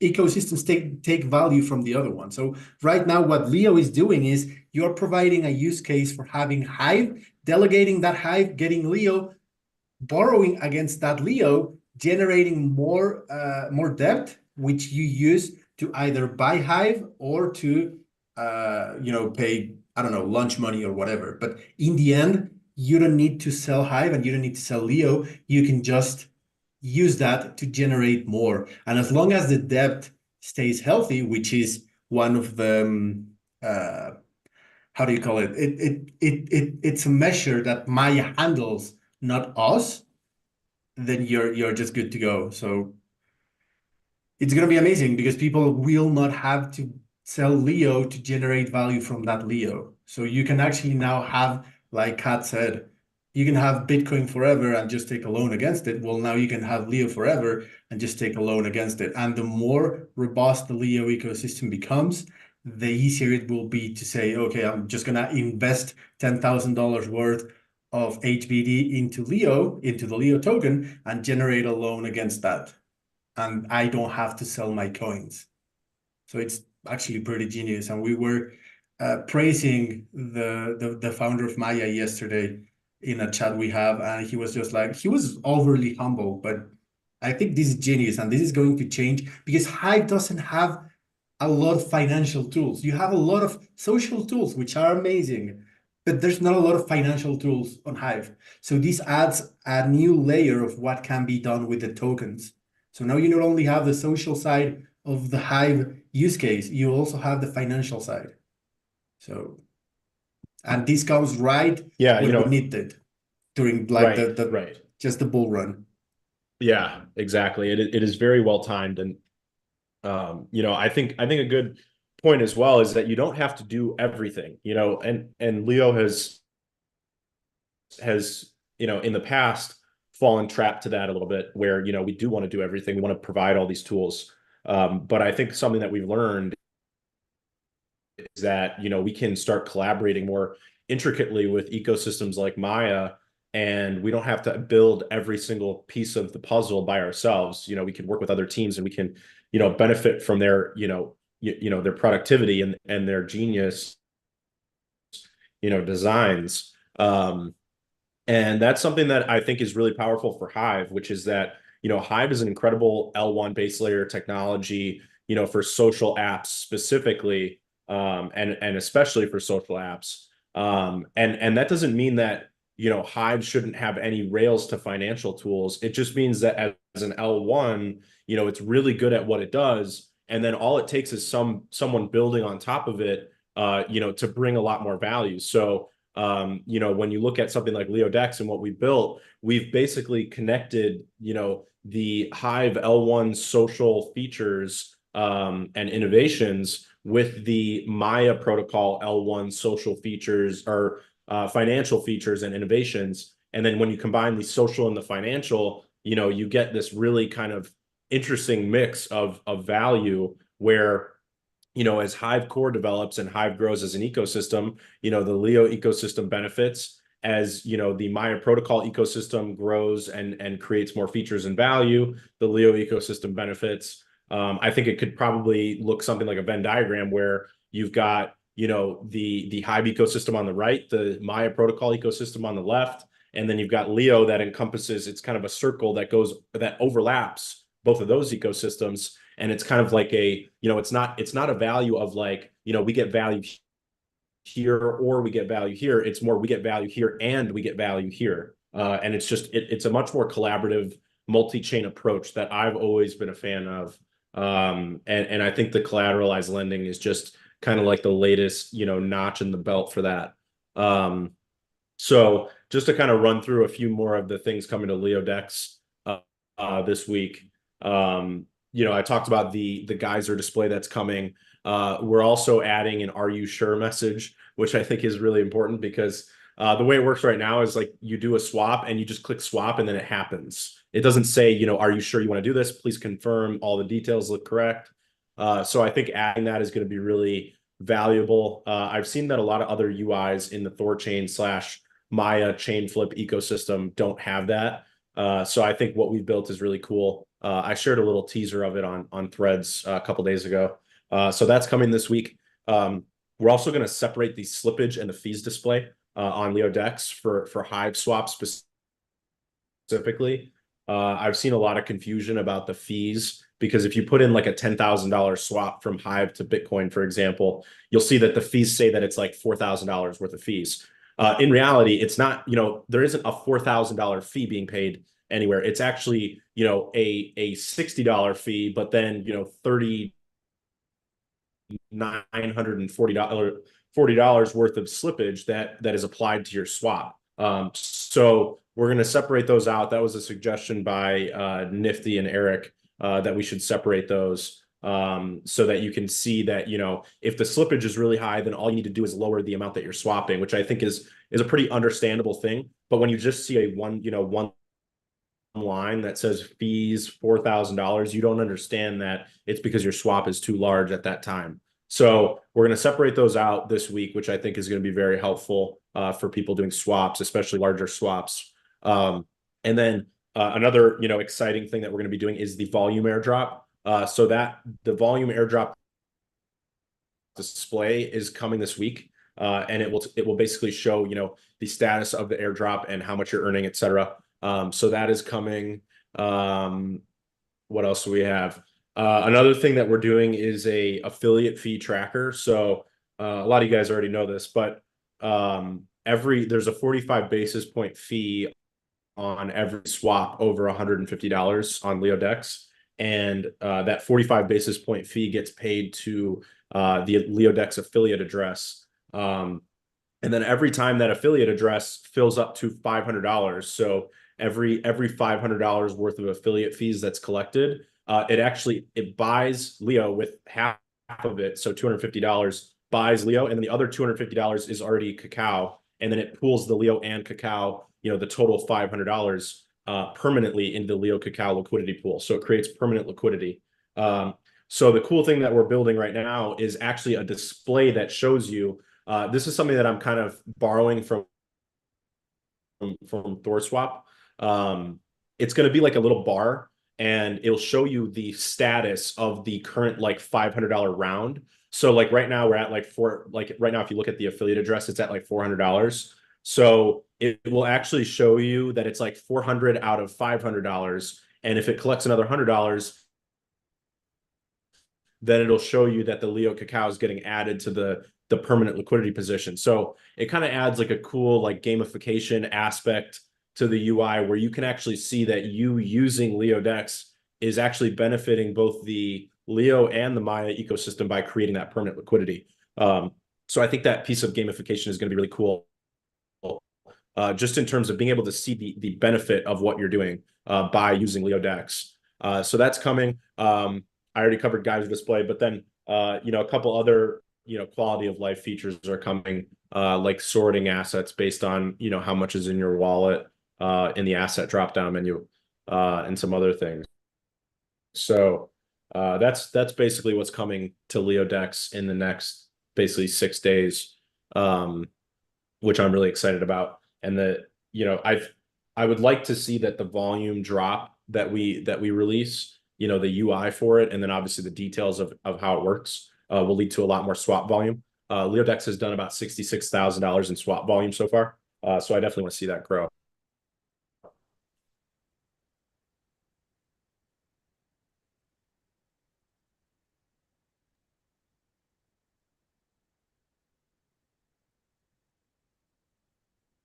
ecosystems take value from the other one. So right now, what Leo is doing is you're providing a use case for having Hive, delegating that Hive, getting Leo, borrowing against that Leo, generating more debt, which you use to either buy Hive or to pay, I don't know, lunch money or whatever. But in the end, you don't need to sell Hive and you don't need to sell Leo. You can just use that to generate more. And as long as the debt stays healthy, which is one of the how do you call it? It's a measure that Maya handles, not us, then you're just good to go. So it's going to be amazing because people will not have to sell Leo to generate value from that Leo. So you can actually now have, like Kat said, you can have Bitcoin forever and just take a loan against it. Well, now you can have Leo forever and just take a loan against it. And the more robust the Leo ecosystem becomes, the easier it will be to say, okay, I'm just going to invest $10,000 worth of HBD into the Leo token, and generate a loan against that. And I don't have to sell my coins. So it's actually pretty genius. And we were praising the founder of Maya yesterday in a chat we have, and he was just like, he was overly humble, but I think this is genius, and this is going to change because Hive doesn't have a lot of financial tools. You have a lot of social tools, which are amazing, but there's not a lot of financial tools on Hive. So this adds a new layer of what can be done with the tokens. So now you not only have the social side of the Hive use case, you also have the financial side. So, and this comes right Yeah, when we need it during like right. just the bull run. Yeah, exactly. It is very well timed. And I think a good point as well is that you don't have to do everything, and Leo has, in the past fallen trap to that a little bit where, we do want to do everything. We want to provide all these tools. But I think something that we've learned is that, we can start collaborating more intricately with ecosystems like Maya, and we don't have to build every single piece of the puzzle by ourselves. We can work with other teams, and we can, benefit from their, their productivity and their genius, designs. And that's something that I think is really powerful for Hive, which is that, Hive is an incredible L1 base layer technology, for social apps specifically, and especially for social apps. And that doesn't mean that, Hive shouldn't have any rails to financial tools. It just means that as an L1, it's really good at what it does. And then all it takes is someone building on top of it, to bring a lot more value. So, when you look at something like LeoDex and what we built, we've basically connected, the Hive L1 social features, and innovations with the Maya protocol L1 social features, or financial features and innovations. And then when you combine the social and the financial, you get this really kind of interesting mix of value where, as Hive core develops and Hive grows as an ecosystem, the Leo ecosystem benefits. As the Maya protocol ecosystem grows and creates more features and value, the Leo ecosystem benefits. I think it could probably look something like a Venn diagram where you've got, the Hive ecosystem on the right, the Maya protocol ecosystem on the left, and then you've got Leo that encompasses, it's kind of a circle that overlaps both of those ecosystems. And it's kind of like it's not a value of like, we get value here or we get value here. It's more, we get value here and we get value here. And it's a much more collaborative multi-chain approach that I've always been a fan of. And I think the collateralized lending is just kind of like the latest, notch in the belt for that. So just to kind of run through a few more of the things coming to LeoDex this week. I talked about the geyser display that's coming. We're also adding an "Are you sure?" message, which I think is really important because the way it works right now is like you do a swap and you just click swap and then it happens. It doesn't say, "Are you sure you want to do this? Please confirm all the details look correct." So I think adding that is going to be really valuable. I've seen that a lot of other UIs in the Thorchain / Maya chain flip ecosystem don't have that. So I think what we've built is really cool. I shared a little teaser of it on Threads a couple days ago. So that's coming this week. We're also going to separate the slippage and the fees display on LeoDex for Hive swap specifically. I've seen a lot of confusion about the fees because if you put in like a $10,000 swap from Hive to Bitcoin, for example, you'll see that the fees say that it's like $4,000 worth of fees. In reality, it's not, there isn't a $4,000 fee being paid anywhere. It's actually, a $60 fee, but then, $3,940 worth of slippage that is applied to your swap. So we're going to separate those out. That was a suggestion by Nifty and Eric that we should separate those so that you can see that, if the slippage is really high, then all you need to do is lower the amount that you're swapping, which I think is a pretty understandable thing. But when you just see a one line that says fees $4,000, you don't understand that it's because your swap is too large at that time. So we're going to separate those out this week, which I think is going to be very helpful for people doing swaps, especially larger swaps. And then another exciting thing that we're going to be doing is the volume airdrop. So that the volume airdrop display is coming this week, and it will basically show the status of the airdrop and how much you're earning, etc. So that is coming. What else do we have? Another thing that we're doing is a affiliate fee tracker. So a lot of you guys already know this, but there's a 45 basis point fee on every swap over $150 on LeoDex. And that 45 basis point fee gets paid to the LeoDex affiliate address. And then every time that affiliate address fills up to $500, so every $500 worth of affiliate fees that's collected, it buys Leo with half of it, so $250 buys Leo, and then the other $250 is already cacao, and then it pools the Leo and cacao, the total $500 permanently into the Leo cacao liquidity pool. So it creates permanent liquidity. So the cool thing that we're building right now is actually a display that shows you. This is something that I'm kind of borrowing from ThorSwap. It's going to be like a little bar, and it'll show you the status of the current like $500 round. So like right now we're at right now if you look at the affiliate address, it's at like $400. So it will actually show you that it's like 400 out of $500, and if it collects another $100, then it'll show you that the Leo cacao is getting added to the permanent liquidity position. So it kind of adds like a cool like gamification aspect to the UI where you can actually see that you using LeoDex is actually benefiting both the Leo and the Maya ecosystem by creating that permanent liquidity. So I think that piece of gamification is going to be really cool. Just in terms of being able to see the benefit of what you're doing by using LeoDex. So that's coming. I already covered guides display, but then a couple other quality of life features are coming, like sorting assets based on how much is in your wallet in the asset drop down menu, and some other things. So that's basically what's coming to LeoDex in the next basically 6 days, which I'm really excited about. And I would like to see that the volume drop that we release, the UI for it, and then obviously the details of how it works will lead to a lot more swap volume. LeoDex has done about $66,000 in swap volume so far. So I definitely want to see that grow.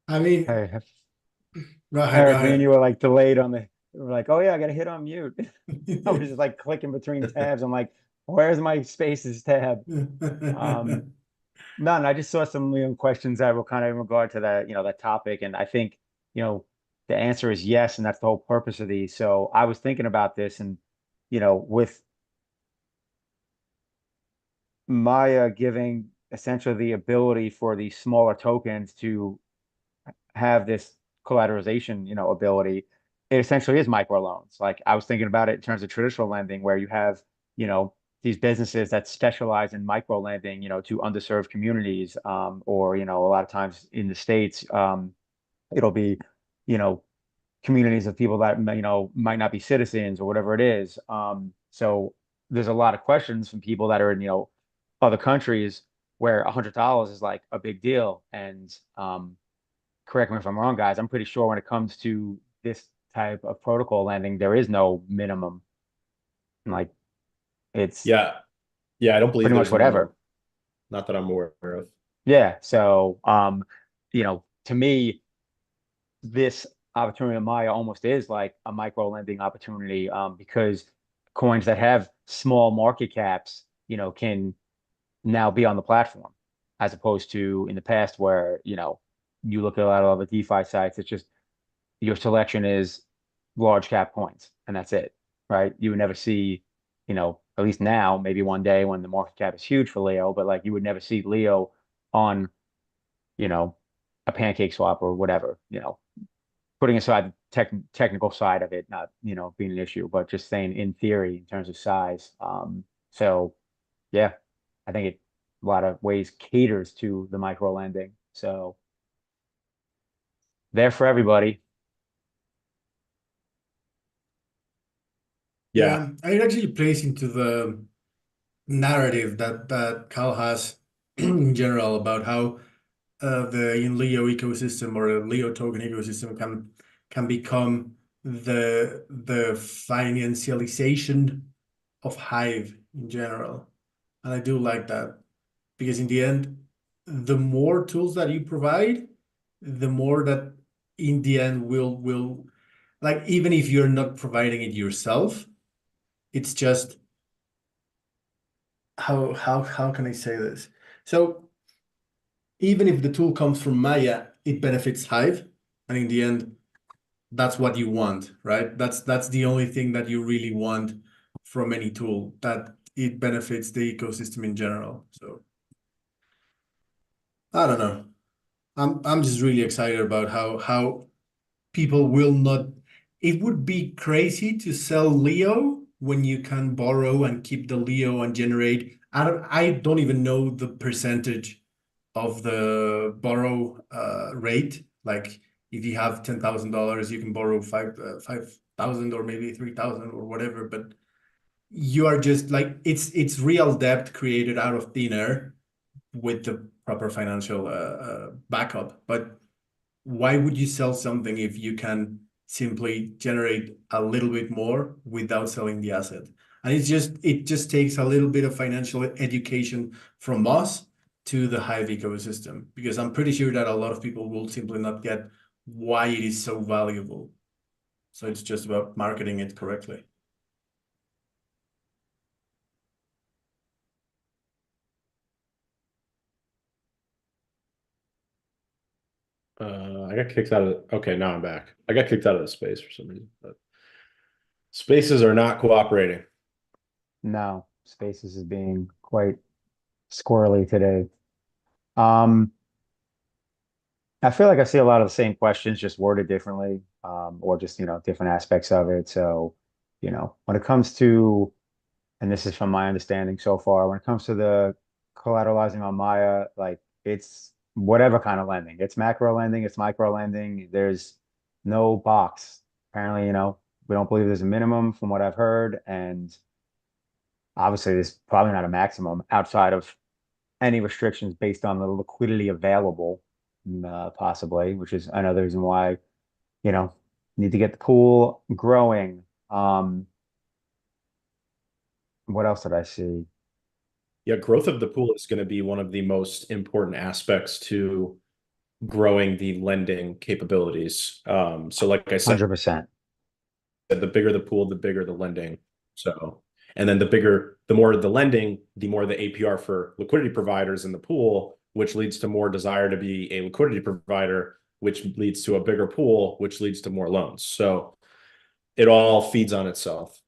I mean, Hey, go ahead, go Eric, me and you ahead. were like delayed on the. We were like, oh yeah, I got to hit on mute. I was just like clicking between tabs. I'm like, where's my spaces tab? None. I just saw some questions that were kind of in regard to that, that topic, and I think, the answer is yes, and that's the whole purpose of these. So I was thinking about this, and with Maya giving essentially the ability for these smaller tokens to have this collateralization, ability, it essentially is microloans. Like I was thinking about it in terms of traditional lending, where you have, these businesses that specialize in micro lending, to underserved communities, or, a lot of times in the States, it'll be, you know, communities of people that, might not be citizens or whatever it is. So there's a lot of questions from people that are in, other countries where $100 is like a big deal. And correct me if I'm wrong, guys. I'm pretty sure when it comes to this type of protocol lending, there is no minimum. Like it's Yeah. I don't believe pretty much there's a minimum. whatever. Not that I'm aware of. Yeah. So, to me, this opportunity in Maya almost is like a micro lending opportunity, because coins that have small market caps, can now be on the platform, as opposed to in the past where, you look at a lot of other DeFi sites, it's just your selection is large cap coins and that's it, right? You would never see, at least now, maybe one day when the market cap is huge for Leo, but like you would never see Leo on, you know, a pancake swap or whatever, putting aside the technical side of it, not, being an issue, but just saying in theory in terms of size. So yeah, I think it a lot of ways caters to the micro lending. So there for everybody. Yeah. Yeah, it actually plays into the narrative that Cal has in general about how the Leo ecosystem or the Leo token ecosystem can become the financialization of Hive in general. And I do like that because in the end, the more tools that you provide, the more that in the end will like, even if you're not providing it yourself, it's just how can I say this? So even if the tool comes from Maya, it benefits Hive, and in the end, that's what you want, right? That's the only thing that you really want from any tool, that it benefits the ecosystem in general. So I don't know. I'm just really excited about how people will not. It would be crazy to sell Leo when you can borrow and keep the Leo and generate. I don't even know the percentage of the borrow rate. Like if you have $10,000, you can borrow 5,000 or maybe 3,000 or whatever. But you are just like, it's real debt created out of thin air with the proper financial backup. But why would you sell something if you can simply generate a little bit more without selling the asset? And it just takes a little bit of financial education from us to the Hive ecosystem, because I'm pretty sure that a lot of people will simply not get why it is so valuable. So it's just about marketing it correctly. I got kicked out of. Okay, now I'm back. I got kicked out of the space for some reason, but spaces are not cooperating. No, Spaces is being quite squirrely today. Um, I feel like I see a lot of the same questions, just worded differently, or just, different aspects of it. So, when it comes to, and this is from my understanding so far, when it comes to the collateralizing on Maya, like it's whatever kind of lending. It's macro lending, it's micro lending. There's no box. Apparently, we don't believe there's a minimum from what I've heard. And obviously, there's probably not a maximum outside of any restrictions based on the liquidity available, possibly, which is another reason why, you know, need to get the pool growing. What else did I see? Yeah, growth of the pool is going to be one of the most important aspects to growing the lending capabilities. So like I said, 100%. the bigger the pool, the bigger the lending. So, and then the more the lending, the more the APR for liquidity providers in the pool, which leads to more desire to be a liquidity provider, which leads to a bigger pool, which leads to more loans. So it all feeds on itself.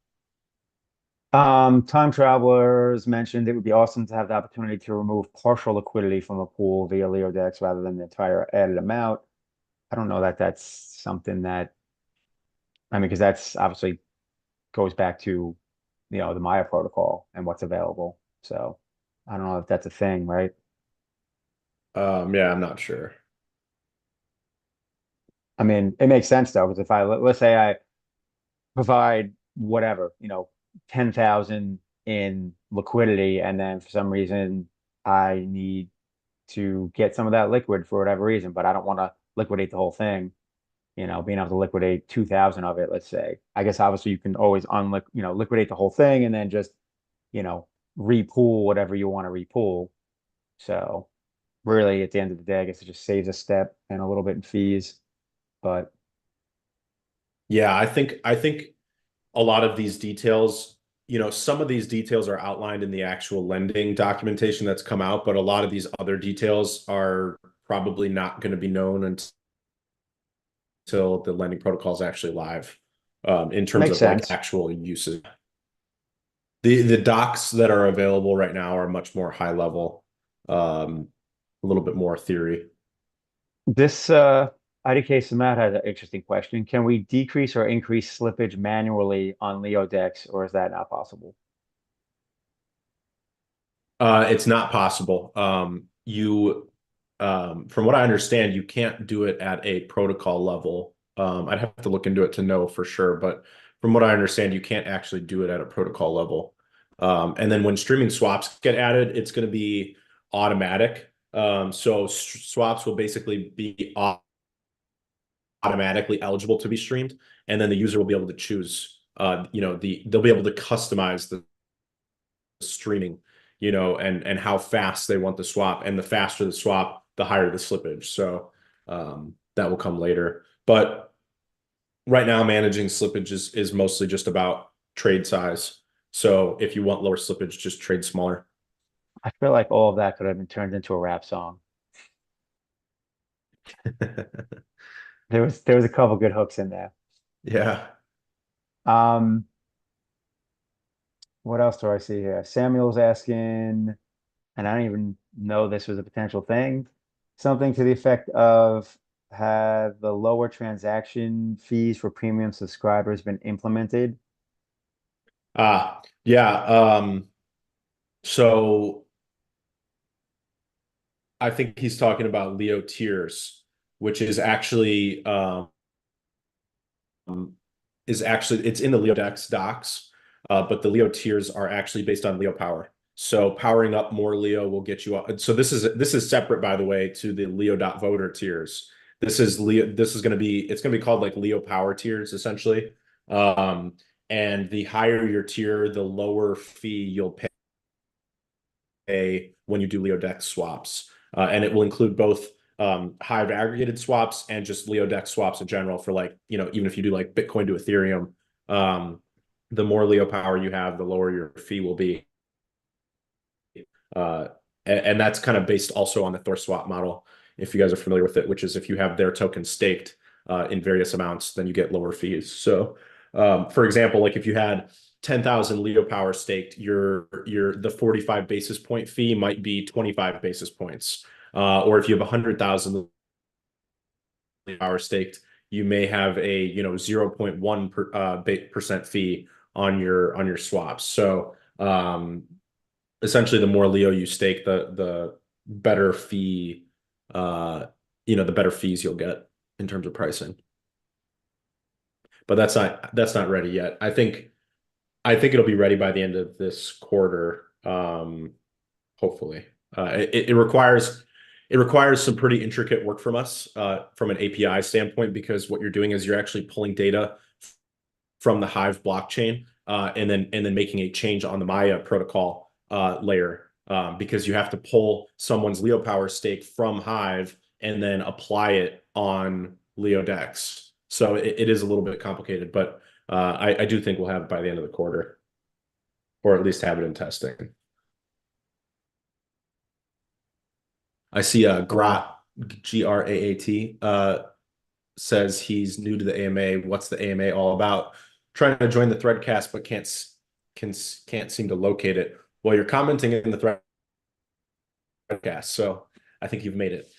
Time travelers mentioned it would be awesome to have the opportunity to remove partial liquidity from a pool via Leo decks rather than the entire added amount. I don't know that that's something that, I mean, because that's obviously goes back to, the Maya protocol and what's available. So I don't know if that's a thing, right? Yeah, I'm not sure. I mean, it makes sense though, because if let's say I provide whatever, 10,000 in liquidity, and then for some reason I need to get some of that liquid for whatever reason, but I don't want to liquidate the whole thing, being able to liquidate 2,000 of it, let's say. I guess obviously you can always liquidate the whole thing and then just, you know, repool whatever you want to repool. So really at the end of the day, I guess it just saves a step and a little bit in fees. But Yeah, I think a lot of these details, some of these details are outlined in the actual lending documentation that's come out, but a lot of these other details are probably not going to be known until the lending protocol is actually live, in terms makes of like sense. actual usage. The docs that are available right now are much more high level, a little bit more theory. This IDK Samat has an interesting question. Can we decrease or increase slippage manually on Leo decks, or is that not possible? It's not possible. From what I understand, you can't do it at a protocol level. I'd have to look into it to know for sure, but from what I understand, you can't actually do it at a protocol level. And then when streaming swaps get added, it's going to be automatic. So swaps will basically be automatically eligible to be streamed, and then the user will be able to choose. They'll be able to customize streaming, you know, and how fast they want the swap, and the faster the swap, the higher the slippage. So that will come later. But right now, managing slippage is mostly just about trade size. So if you want lower slippage, just trade smaller. I feel like all of that could have been turned into a rap song. There was a couple good hooks in there. Yeah. Um, what else do I see here? Samuel's asking, and I don't even know this was a potential thing, something to the effect of, have the lower transaction fees for premium subscribers been implemented? Yeah. So I think he's talking about Leo tiers, which is actually it's in the LeoDex docs, but the Leo tiers are actually based on Leo power. So powering up more Leo will get you up. So this is separate, by the way, to the Leo.voter tiers. This is Leo. This is going to be it's going to be called like Leo power tiers essentially. And the higher your tier, the lower fee you'll pay when you do LeoDex swaps, and it will include both Hive aggregated swaps and just LeoDex swaps in general for, like, you know, even if you do like Bitcoin to Ethereum, the more Leo power you have, the lower your fee will be. And that's kind of based also on the Thor swap model, if you guys are familiar with it, which is if you have their token staked in various amounts, then you get lower fees. So, for example, like if you had 10,000 Leo power staked, the 45 basis point fee might be 25 basis points. Or if you have 100,000 power staked, you may have a 0.1% fee on your swaps. So essentially, the more Leo you stake, the better fee, the better fees you'll get in terms of pricing. But that's not ready yet. I think it'll be ready by the end of this quarter, hopefully. It requires some pretty intricate work from us from an API standpoint, because what you're doing is you're actually pulling data from the Hive blockchain and then making a change on the Maya protocol layer, because you have to pull someone's Leo power stake from Hive and then apply it on LeoDex. So it is a little bit complicated, but I do think we'll have it by the end of the quarter, or at least have it in testing. I see Grat, Graat, says he's new to the AMA. What's the AMA all about? Trying to join the Threadcast, but can't seem to locate it. Well, you're commenting in the Threadcast, so I think you've made it.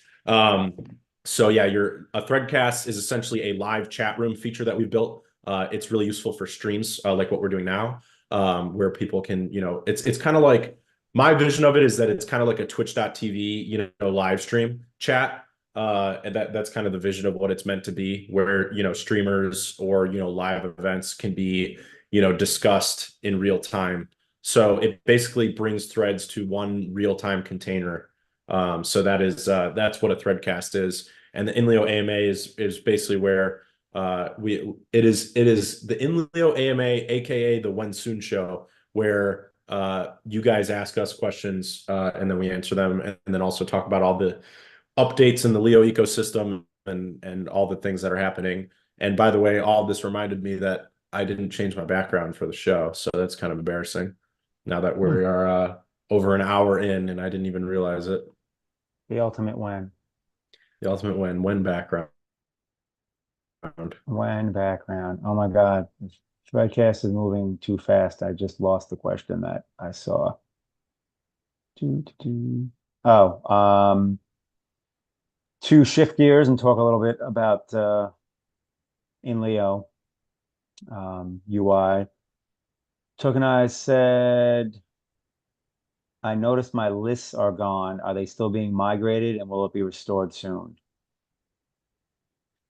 So yeah, a Threadcast is essentially a live chat room feature that we built. It's really useful for streams, like what we're doing now, where people can, it's kind of like, my vision of it is that it's kind of like a twitch.tv, live stream chat. And that's kind of the vision of what it's meant to be, where, streamers or, live events can be, discussed in real time. So it basically brings threads to one real-time container. So that's what a Threadcast is. And the INLEO AMA is basically where it is the INLEO AMA, aka the When Soon Show, where you guys ask us questions and then we answer them, and then also talk about all the updates in the Leo ecosystem and all the things that are happening. And by the way, all of this reminded me that I didn't change my background for the show, so that's kind of embarrassing now that we are over an hour in and I didn't even realize it. The ultimate when. The ultimate when background. When background. Oh my God. Threadcast is moving too fast. I just lost the question that I saw. Oh, to shift gears and talk a little bit about INLEO UI. Tokenized said, I noticed my lists are gone. Are they still being migrated, and will it be restored soon?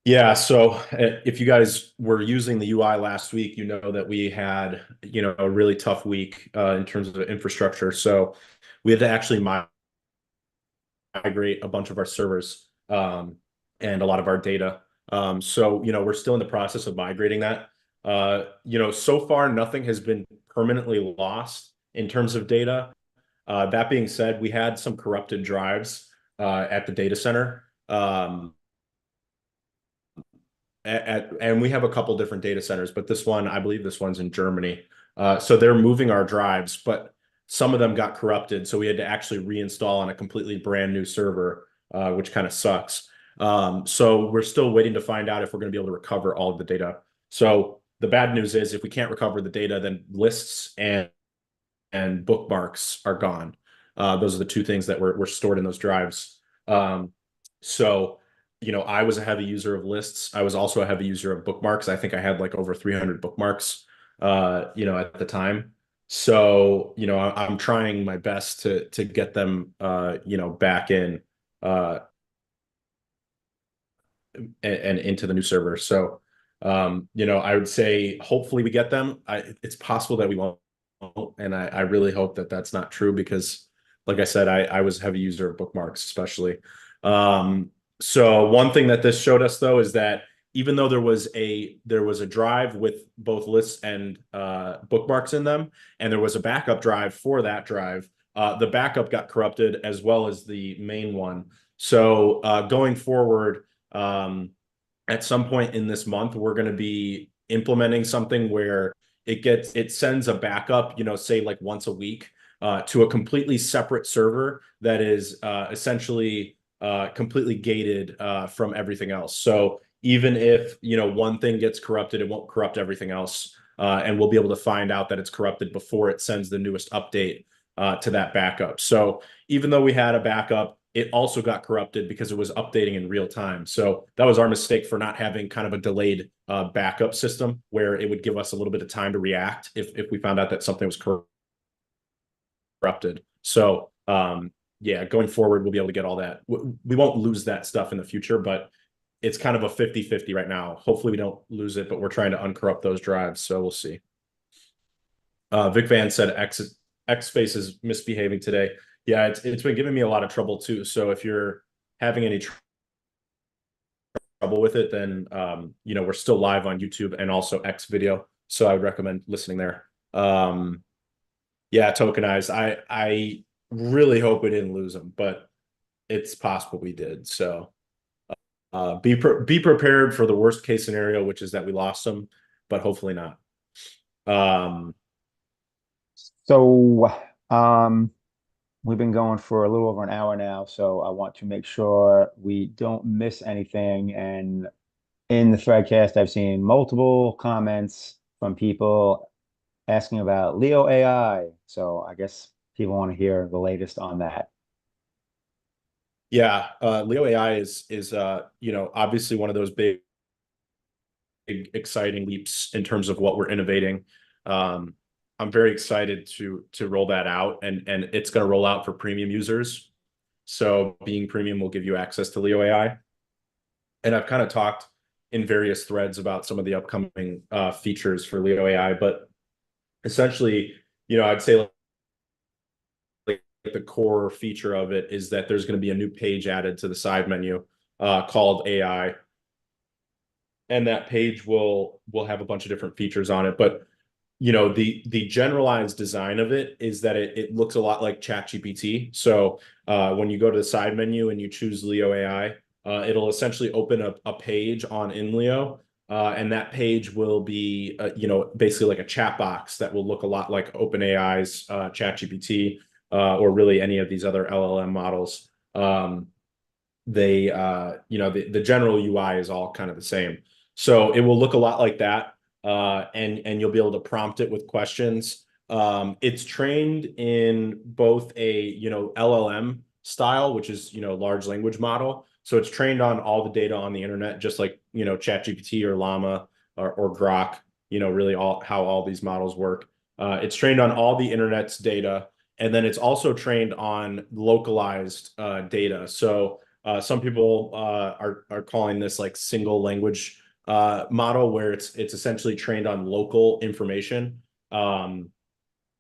Yeah, so if you guys were using the UI last week, you know that we had, a really tough week in terms of infrastructure. So we had to actually migrate a bunch of our servers and a lot of our data. So, we're still in the process of migrating that. So far nothing has been permanently lost in terms of data. That being said, we had some corrupted drives at the data center. And we have a couple different data centers, but this one, I believe this one's in Germany. So they're moving our drives, but some of them got corrupted. So we had to actually reinstall on a completely brand new server, which kind of sucks. So we're still waiting to find out if we're going to be able to recover all of the data. So the bad news is if we can't recover the data, then lists and bookmarks are gone. Those are the two things that were stored in those drives. So, I was a heavy user of lists. I was also a heavy user of bookmarks. I think I had like over 300 bookmarks, at the time. So, I'm trying my best to get them, back in, and into the new server. So, I would say hopefully we get them. It's possible that we won't, and I really hope that that's not true because, like I said, I was a heavy user of bookmarks, especially. So one thing that this showed us though is that even though there was a drive with both lists and bookmarks in them, and there was a backup drive for that drive, the backup got corrupted as well as the main one. So going forward, at some point in this month, we're going to be implementing something where it sends a backup, say like once a week, to a completely separate server that is essentially completely gated from everything else. So even if one thing gets corrupted, it won't corrupt everything else, and we'll be able to find out that it's corrupted before it sends the newest update to that backup. So even though we had a backup, it also got corrupted because it was updating in real time. So that was our mistake for not having kind of a delayed backup system where it would give us a little bit of time to react if we found out that something was corrupted. So yeah, going forward, we'll be able to get all that. We won't lose that stuff in the future, but it's kind of a 50-50 right now. Hopefully we don't lose it, but we're trying to uncorrupt those drives. So we'll see. Vic Van said X Space is misbehaving today. Yeah, it's been giving me a lot of trouble too. So if you're having any trouble with it, then we're still live on YouTube and also X video. So I would recommend listening there. Yeah, tokenized. I really hope we didn't lose them, but it's possible we did. So be prepared for the worst case scenario, which is that we lost them, but hopefully not. So, we've been going for a little over an hour now, so I want to make sure we don't miss anything. And in the threadcast, I've seen multiple comments from people asking about LEOAI. So I guess people want to hear the latest on that. Yeah, LeoAI is obviously one of those big exciting leaps in terms of what we're innovating. I'm very excited to roll that out, and it's going to roll out for premium users. So being premium will give you access to LeoAI. And I've kind of talked in various threads about some of the upcoming features for LeoAI, but essentially, I'd say like the core feature of it is that there's going to be a new page added to the side menu called AI. And that page will have a bunch of different features on it, but the generalized design of it is that it looks a lot like ChatGPT. So when you go to the side menu and you choose LeoAI, it'll essentially open up a page on INLEO, and that page will be basically like a chat box that will look a lot like OpenAI's ChatGPT, or really any of these other LLM models. The general UI is all kind of the same. So it will look a lot like that. And you'll be able to prompt it with questions. It's trained in both a LLM style, which is large language model. So it's trained on all the data on the internet, just like ChatGPT or Llama or Grok. Really how all these models work. It's trained on all the internet's data, and then it's also trained on localized data. So some people are calling this like single language model, where it's essentially trained on local information.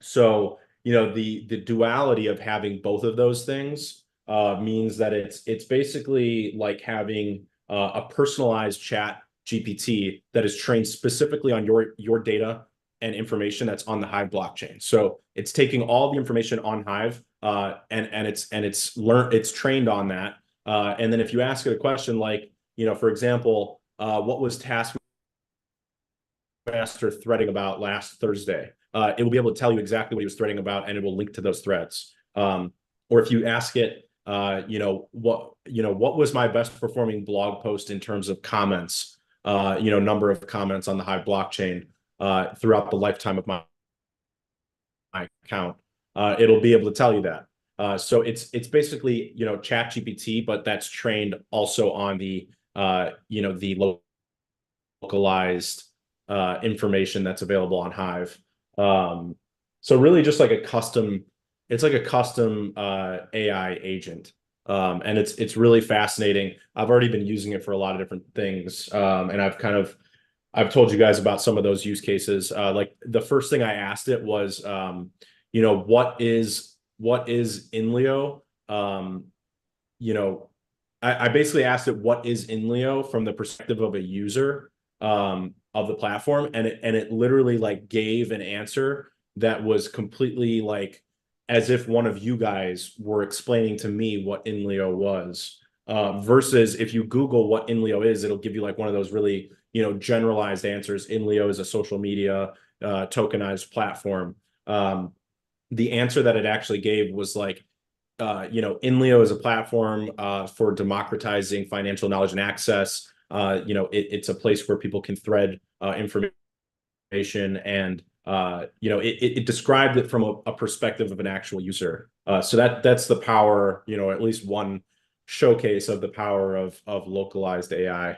So the duality of having both of those things means that it's basically like having a personalized chat GPT that is trained specifically on your data and information that's on the Hive blockchain. So it's taking all the information on Hive, and it's trained on that. And then if you ask it a question like, for example, what was Taskmaster threading about last Thursday? It will be able to tell you exactly what he was threading about, and it will link to those threads. Or if you ask it, what was my best performing blog post in terms of comments, number of comments on the Hive blockchain throughout the lifetime of my account, it'll be able to tell you that. So it's basically, ChatGPT, but that's trained also on the the localized information that's available on Hive. So really just like a custom, it's like a custom AI agent. And it's really fascinating. I've already been using it for a lot of different things. And I've told you guys about some of those use cases. Like the first thing I asked it was, what is INLEO? I basically asked it, what is INLEO from the perspective of a user of the platform, and it literally like gave an answer that was completely like as if one of you guys were explaining to me what INLEO was. Versus if you Google what INLEO is, it'll give you like one of those really generalized answers. INLEO is a social media tokenized platform. The answer that it actually gave was like, INLEO is a platform for democratizing financial knowledge and access. It's a place where people can thread information, and it described it from a perspective of an actual user. So that's the power, at least one showcase of the power of localized AI.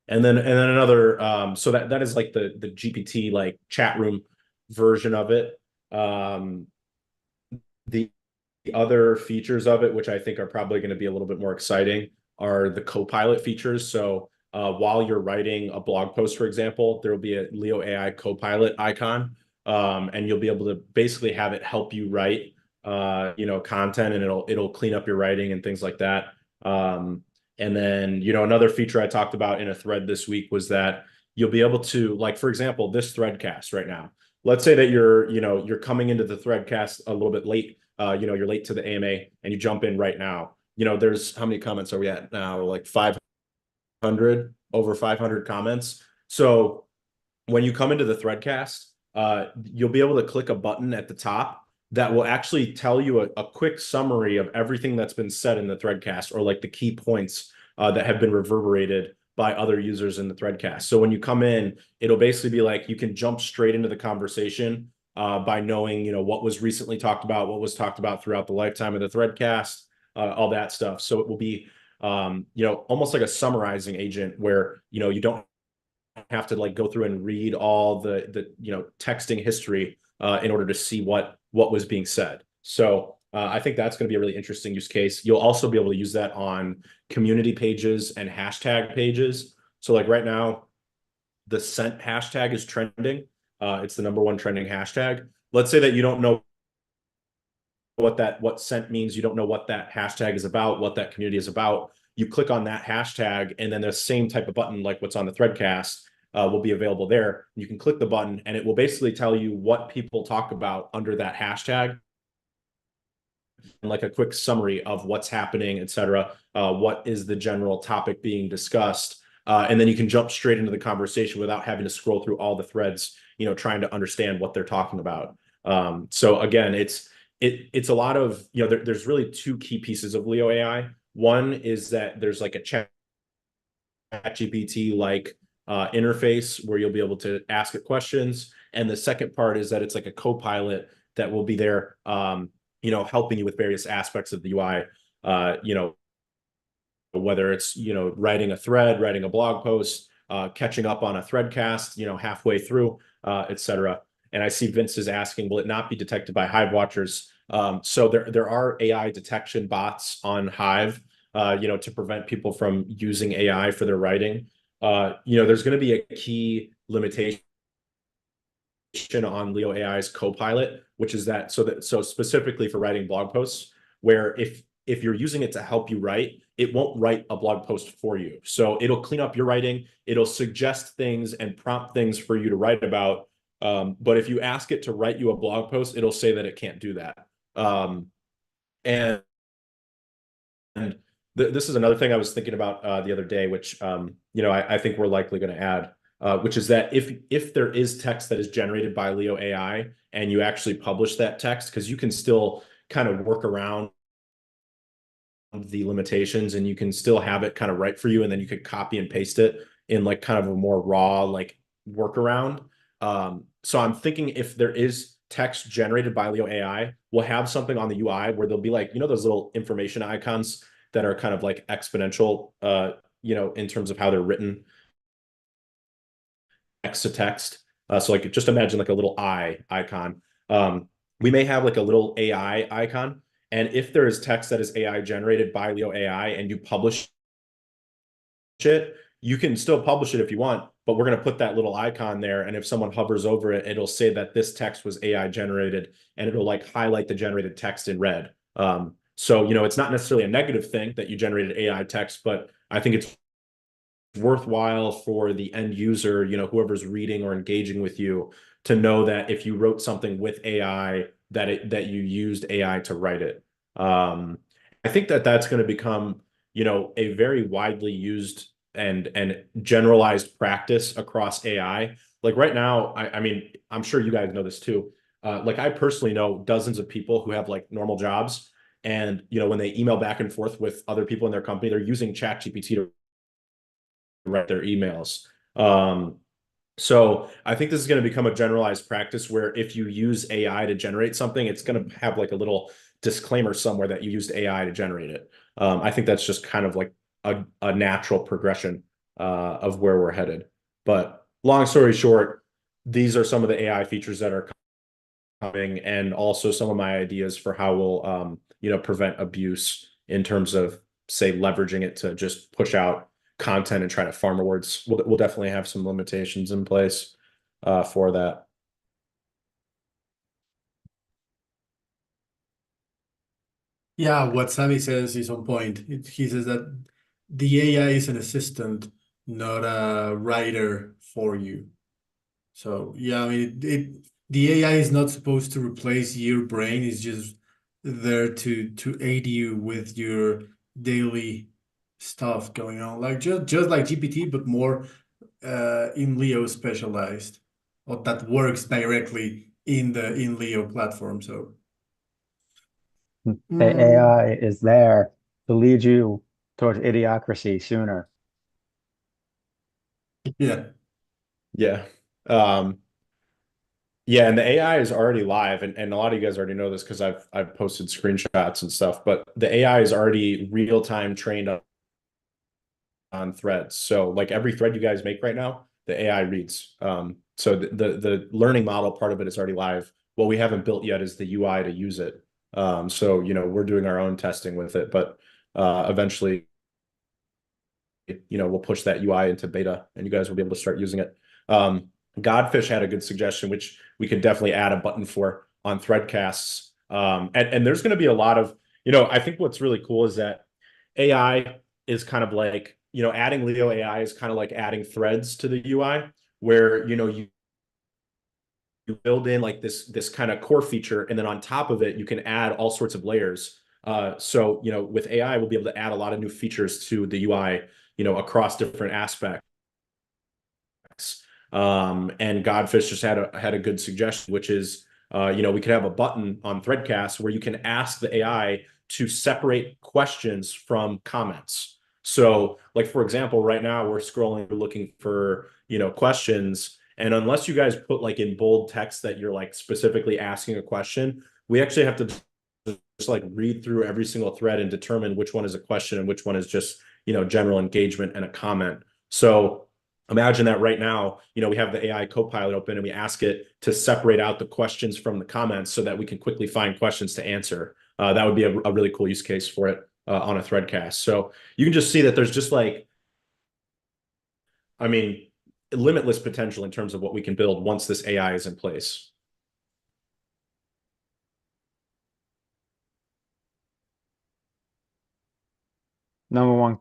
And then another, so that is like the GPT like chat room version of it. The other features of it, which I think are probably going to be a little bit more exciting, are the Copilot features. So while you're writing a blog post, for example, there will be a LEOAI Copilot icon, and you'll be able to basically have it help you write, content, and it'll clean up your writing and things like that. And then, another feature I talked about in a thread this week was that you'll be able to, like, for example, this threadcast right now. Let's say that you're coming into the threadcast a little bit late. You're late to the AMA and you jump in right now. There's, how many comments are we at now? Like 500, over 500 comments. So when you come into the threadcast, you'll be able to click a button at the top that will actually tell you a quick summary of everything that's been said in the threadcast, or like the key points that have been reverberated by other users in the threadcast. So when you come in, it'll basically be like you can jump straight into the conversation by knowing, what was recently talked about, what was talked about throughout the lifetime of the threadcast, all that stuff. So it will be, almost like a summarizing agent where, you don't have to like go through and read all the texting history in order to see what was being said. So I think that's going to be a really interesting use case. You'll also be able to use that on community pages and hashtag pages. So like right now, the scent hashtag is trending. It's the #1 trending hashtag. Let's say that you don't know what scent means. You don't know what that hashtag is about, what that community is about. You click on that hashtag, and then the same type of button like what's on the threadcast will be available there. You can click the button, and it will basically tell you what people talk about under that hashtag, and like a quick summary of what's happening, etc. What is the general topic being discussed? And then you can jump straight into the conversation without having to scroll through all the threads, trying to understand what they're talking about. So again, it's a lot of, there's really two key pieces of LEOAI. One is that there's like a chat GPT like interface where you'll be able to ask it questions. And the second part is that it's like a co-pilot that will be there, helping you with various aspects of the UI, whether it's, writing a thread, writing a blog post, catching up on a threadcast, halfway through, etc. And I see Vince is asking, will it not be detected by Hive watchers? So there are AI detection bots on Hive, to prevent people from using AI for their writing. There's going to be a key limitation on LEOAI's Copilot, which is that so specifically for writing blog posts, where if if you're using it to help you write, it won't write a blog post for you. So it'll clean up your writing. It'll suggest things and prompt things for you to write about. But if you ask it to write you a blog post, it'll say that it can't do that. And this is another thing I was thinking about the other day, which I think we're likely going to add, which is that if there is text that is generated by LeoAI and you actually publish that text, because you can still kind of work around the limitations and you can still have it kind of write for you, and then you could copy and paste it in like kind of a more raw like workaround. So I'm thinking if there is text generated by LeoAI, we'll have something on the UI where there'll be like, those little information icons that are kind of like exponential, in terms of how they're written, text to text. So like just imagine like a little eye icon. We may have like a little AI icon. And if there is text that is AI generated by LeoAI and you publish it, you can still publish it if you want, but we're going to put that little icon there. And if someone hovers over it, it'll say that this text was AI generated, and it'll like highlight the generated text in red. So, it's not necessarily a negative thing that you generated AI text, but I think it's worthwhile for the end user, whoever's reading or engaging with you, to know that if you wrote something with AI, that you used AI to write it. I think that that's going to become, a very widely used and generalized practice across AI. Like right now, I mean, I'm sure you guys know this too. Like I personally know dozens of people who have like normal jobs, and when they email back and forth with other people in their company, they're using ChatGPT to write their emails. So I think this is going to become a generalized practice where if you use AI to generate something, it's going to have like a little disclaimer somewhere that you used AI to generate it. I think that's just kind of like a natural progression of where we're headed. But long story short, these are some of the AI features that are coming, and also some of my ideas for how we'll prevent abuse in terms of, say, leveraging it to just push out content and try to farm awards. We'll definitely have some limitations in place for that. Yeah, what Sammy says is on point. He says that the AI is an assistant, not a writer for you. So yeah, I mean, the AI is not supposed to replace your brain. It's just there to aid you with your daily stuff going on, like just like GPT, but more INLEO specialized, or that works directly in the INLEO platform. So The mm, AI is there to lead you towards idiocracy sooner. yeah. Yeah. Yeah, and the AI is already live, and a lot of you guys already know this because I've posted screenshots and stuff, but the AI is already real-time trained on threads. So like every thread you guys make right now, the AI reads. So the learning model part of it is already live. What we haven't built yet is the UI to use it. So we're doing our own testing with it, but eventually we'll push that UI into beta and you guys will be able to start using it. Godfish had a good suggestion, which we could definitely add a button for on Threadcasts. And there's going to be a lot of, I think what's really cool is that AI is kind of like, adding Leo AI is kind of like adding threads to the UI, where, you build in like this kind of core feature, and then on top of it, you can add all sorts of layers. So, with AI, we'll be able to add a lot of new features to the UI, across different aspects. And Godfish just had a good suggestion, which is, we could have a button on Threadcast where you can ask the AI to separate questions from comments. So, like for example, right now we're scrolling, we're looking for, questions, and unless you guys put like in bold text that you're like specifically asking a question, we actually have to just like read through every single thread and determine which one is a question and which one is just, general engagement and a comment. So imagine that right now, we have the AI Copilot open and we ask it to separate out the questions from the comments so that we can quickly find questions to answer. That would be a really cool use case for it on a Threadcast. So you can just see that there's just like, I mean, limitless potential in terms of what we can build once this AI is in place. Number one.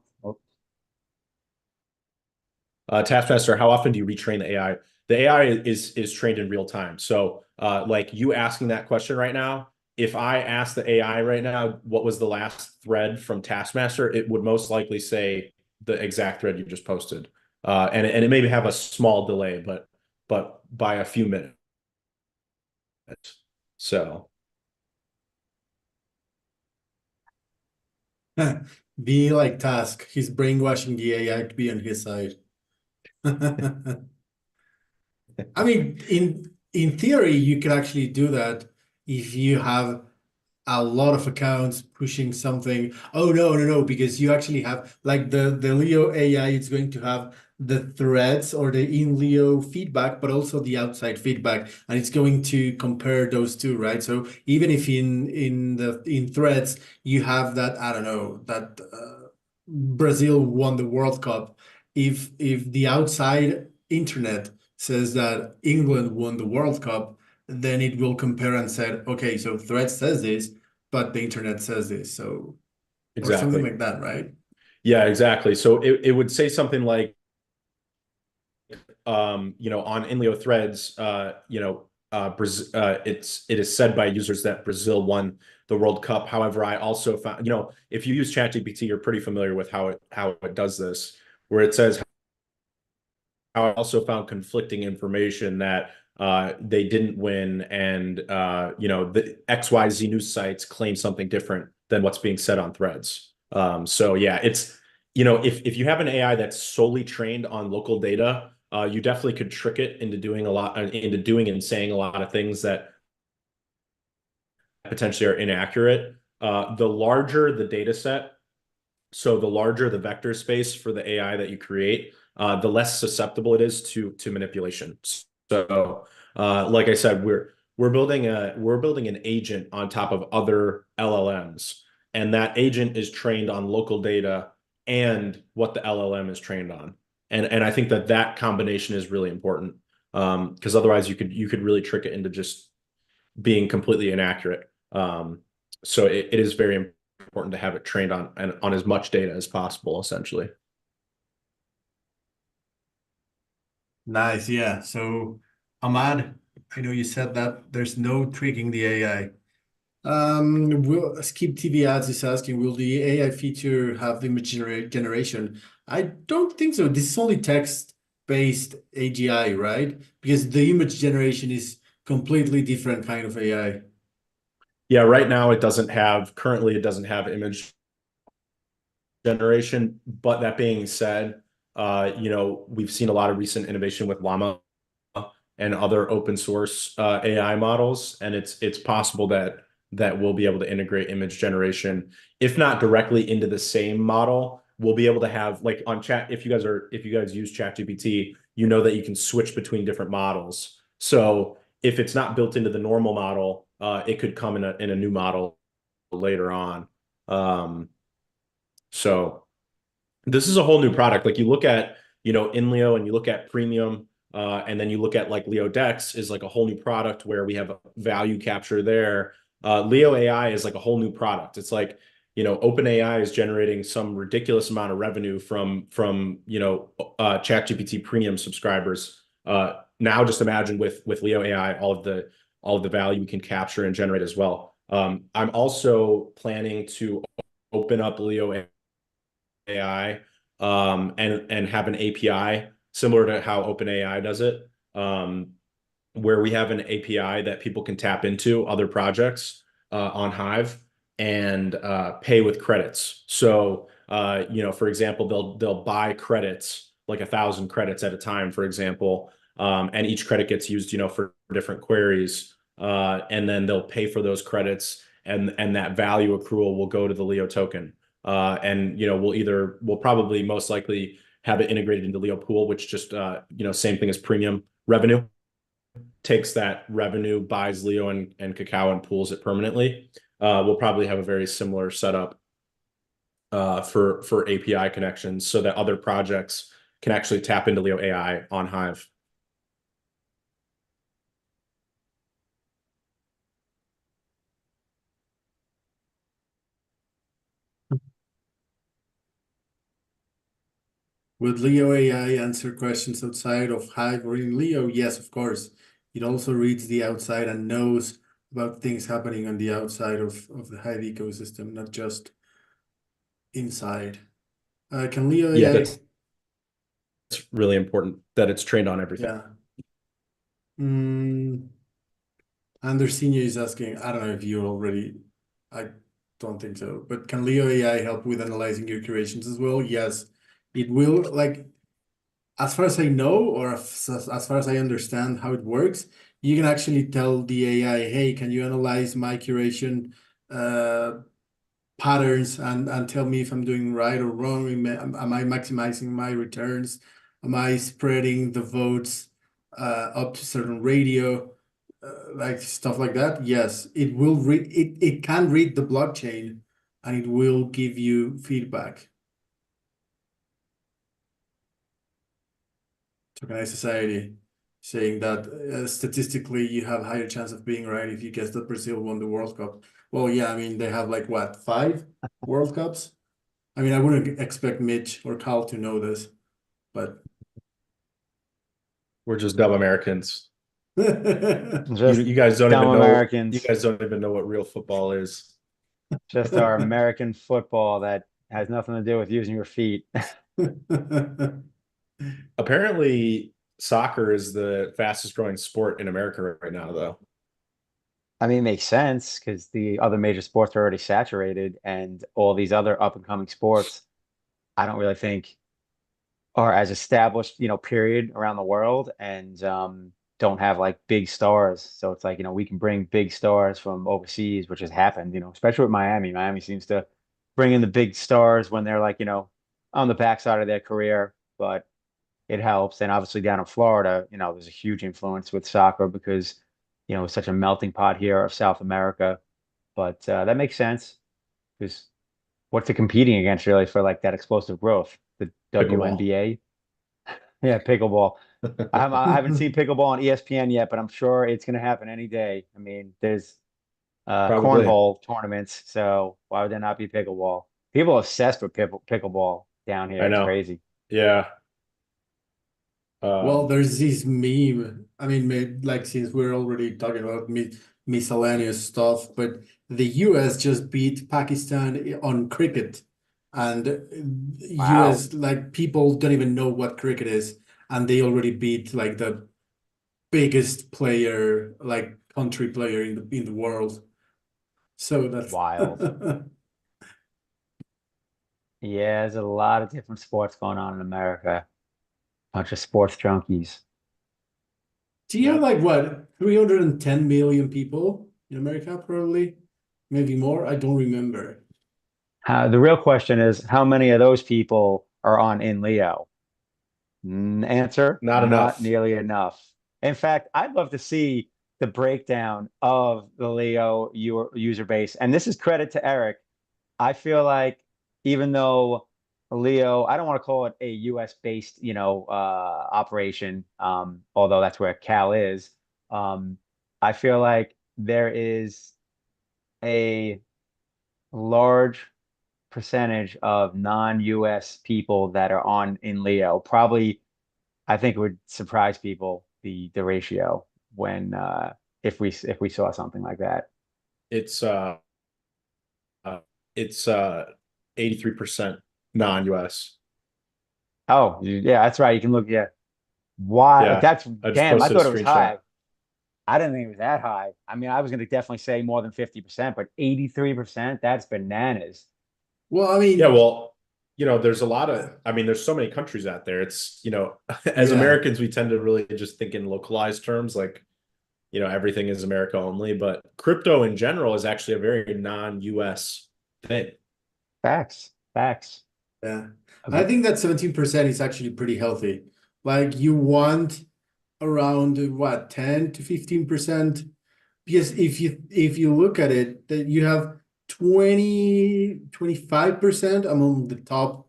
Oh, Taskmaster, how often do you retrain the AI? The AI is trained in real time. So like you asking that question right now, if I ask the AI right now, what was the last thread from Taskmaster, it would most likely say the exact thread you just posted. And it may have a small delay, but by a few minutes. So Be like Task. He's brainwashing the AI to be on his side. I mean, in theory, you could actually do that if you have a lot of accounts pushing something. Oh no, no, no, because you actually have like the Leo AI, it's going to have the threads or the INLEO feedback, but also the outside feedback, and it's going to compare those two, right? So even if in threads you have that, I don't know, that Brazil won the World Cup, if the outside internet says that England won the World Cup, then it will compare and said, okay, so Thread says this, but the internet says this. So, or something exactly. like that, right? Yeah, exactly. So it would say something like, on INLEO threads, Brazil, it is said by users that Brazil won the World Cup. However, I also found, if you use ChatGPT, you're pretty familiar with how it does this, where it says how I also found conflicting information that they didn't win, and the XYZ news sites claim something different than what's being said on threads. So yeah, it's if you have an AI that's solely trained on local data, you definitely could trick it into doing into doing and saying a lot of things that potentially are inaccurate. The larger the data set, so the larger the vector space for the AI that you create, the less susceptible it is to manipulation. So, like I said, we're building an agent on top of other LLMs, and that agent is trained on local data and what the LLM is trained on. And I think that combination is really important, because otherwise you could really trick it into just being completely inaccurate. So it is very important to have it trained on as much data as possible, essentially. Nice, yeah. So, Ahmad, I know you said that there's no tricking the AI. Will Skip TV Ads is asking, will the AI feature have image generation? I don't think so. This is only text-based AGI, right? Because the image generation is completely different kind of AI. Yeah, right now currently it doesn't have image generation. But that being said, we've seen a lot of recent innovation with Llama and other open source AI models, and it's possible that we'll be able to integrate image generation, if not directly into the same model. We'll be able to have, like, on chat, if you guys use ChatGPT, you know that you can switch between different models. So if it's not built into the normal model, it could come in a new model later on. So this is a whole new product. Like, you look at, INLEO, and you look at Premium, and then you look at like Leo Dex is like a whole new product where we have a value capture there. LEOAI is like a whole new product. It's like, OpenAI is generating some ridiculous amount of revenue from ChatGPT Premium subscribers. Now just imagine with LEOAI, all of the value we can capture and generate as well. I'm also planning to open up Leo AI, and have an API similar to how OpenAI does it, where we have an API that people can tap into other projects on Hive and pay with credits. So, for example, they'll buy credits, like 1,000 credits at a time, for example, and each credit gets used, for different queries, and then they'll pay for those credits, and that value accrual will go to the Leo token. And we'll probably most likely have it integrated into Leo Pool, which just same thing as Premium revenue, takes that revenue, buys Leo and Cacao, and pools it permanently. We'll probably have a very similar setup for API connections, so that other projects can actually tap into Leo AI on Hive. Would Leo AI answer questions outside of Hive or in Leo? Yes, of course. It also reads the outside and knows about things happening on the outside of the Hive ecosystem, not just inside. Can Leo Yeah, AI? that's really important that it's trained on everything. Yeah. Mm, Andersinho is asking, I don't know if you already, I don't think so, but can Leo AI help with analyzing your creations as well? Yes, it will. Like, as far as I know, or as far as I understand how it works, you can actually tell the AI, hey, can you analyze my curation patterns and tell me if I'm doing right or wrong? Am I maximizing my returns? Am I spreading the votes up to certain radio? Like stuff like that. Yes, it will read it can read the blockchain and it will give you feedback. Tokenized society saying that statistically you have higher chance of being right if you guess that Brazil won the World Cup. Well, yeah, I mean they have like what, 5 World Cups? I mean, I wouldn't expect Mitch or Carl to know this, but We're just dumb Americans. Just You guys don't dumb even know. You Americans. guys don't even know what real football is. Just our American football that has nothing to do with using your feet. Apparently, soccer is the fastest growing sport in America right now, though. I mean, it makes sense because the other major sports are already saturated, and all these other up and coming sports, I don't really think are as established, period around the world, and don't have like big stars. So it's like, we can bring big stars from overseas, which has happened, especially with Miami. Miami seems to bring in the big stars when they're like, on the backside of their career, but it helps. And obviously down in Florida, there's a huge influence with soccer because, it's such a melting pot here of South America. But that makes sense because what's it competing against really for like that explosive growth? The Pickleball. WNBA? Yeah, pickleball. I haven't seen pickleball on ESPN yet, but I'm sure it's going to happen any day. I mean, there's Probably. cornhole tournaments, so why would there not be pickleball? People are obsessed with pickleball down here. I It's know. crazy. Yeah. Well, Um, there's this meme. I mean, like since we're already talking about miscellaneous stuff, but the US just beat Pakistan on cricket, and Wow. US like people don't even know what cricket is, and they already beat like the biggest player, like country player in the world. So that's Wild. Yeah, there's a lot of different sports going on in America. Bunch of sports junkies. Do you have yep. like what, 310 million people in America, probably? Maybe more? I don't remember. The real question is, how many of those people are on INLEO? Answer, Not not enough. nearly enough. In fact, I'd love to see the breakdown of the Leo user base. And this is credit to Eric. I feel like even though Leo, I don't want to call it a US based, operation, although that's where Cal is. Um, I feel like there is a large percentage of non-US people that are on in Leo. Probably, I think it would surprise people the ratio when if we saw something like that. It's uh it's 83% non-US. Oh, yeah, that's right. You can look, yeah. Why? Yeah. That's I just damn. I posted a thought it was screenshot. high. I didn't think it was that high. I mean, I was going to definitely say more than 50%, but 83%, that's bananas. Well, I Yeah, mean, well, there's a lot of, I mean, there's so many countries out there. It's, as yeah, Americans, we tend to really just think in localized terms, like, everything is America only, but crypto in general is actually a very non-US thing. Facts, facts. yeah. I think that 17% is actually pretty healthy. Like you want around what, 10 to 15%? Because if you look at it, that you have 25% among the top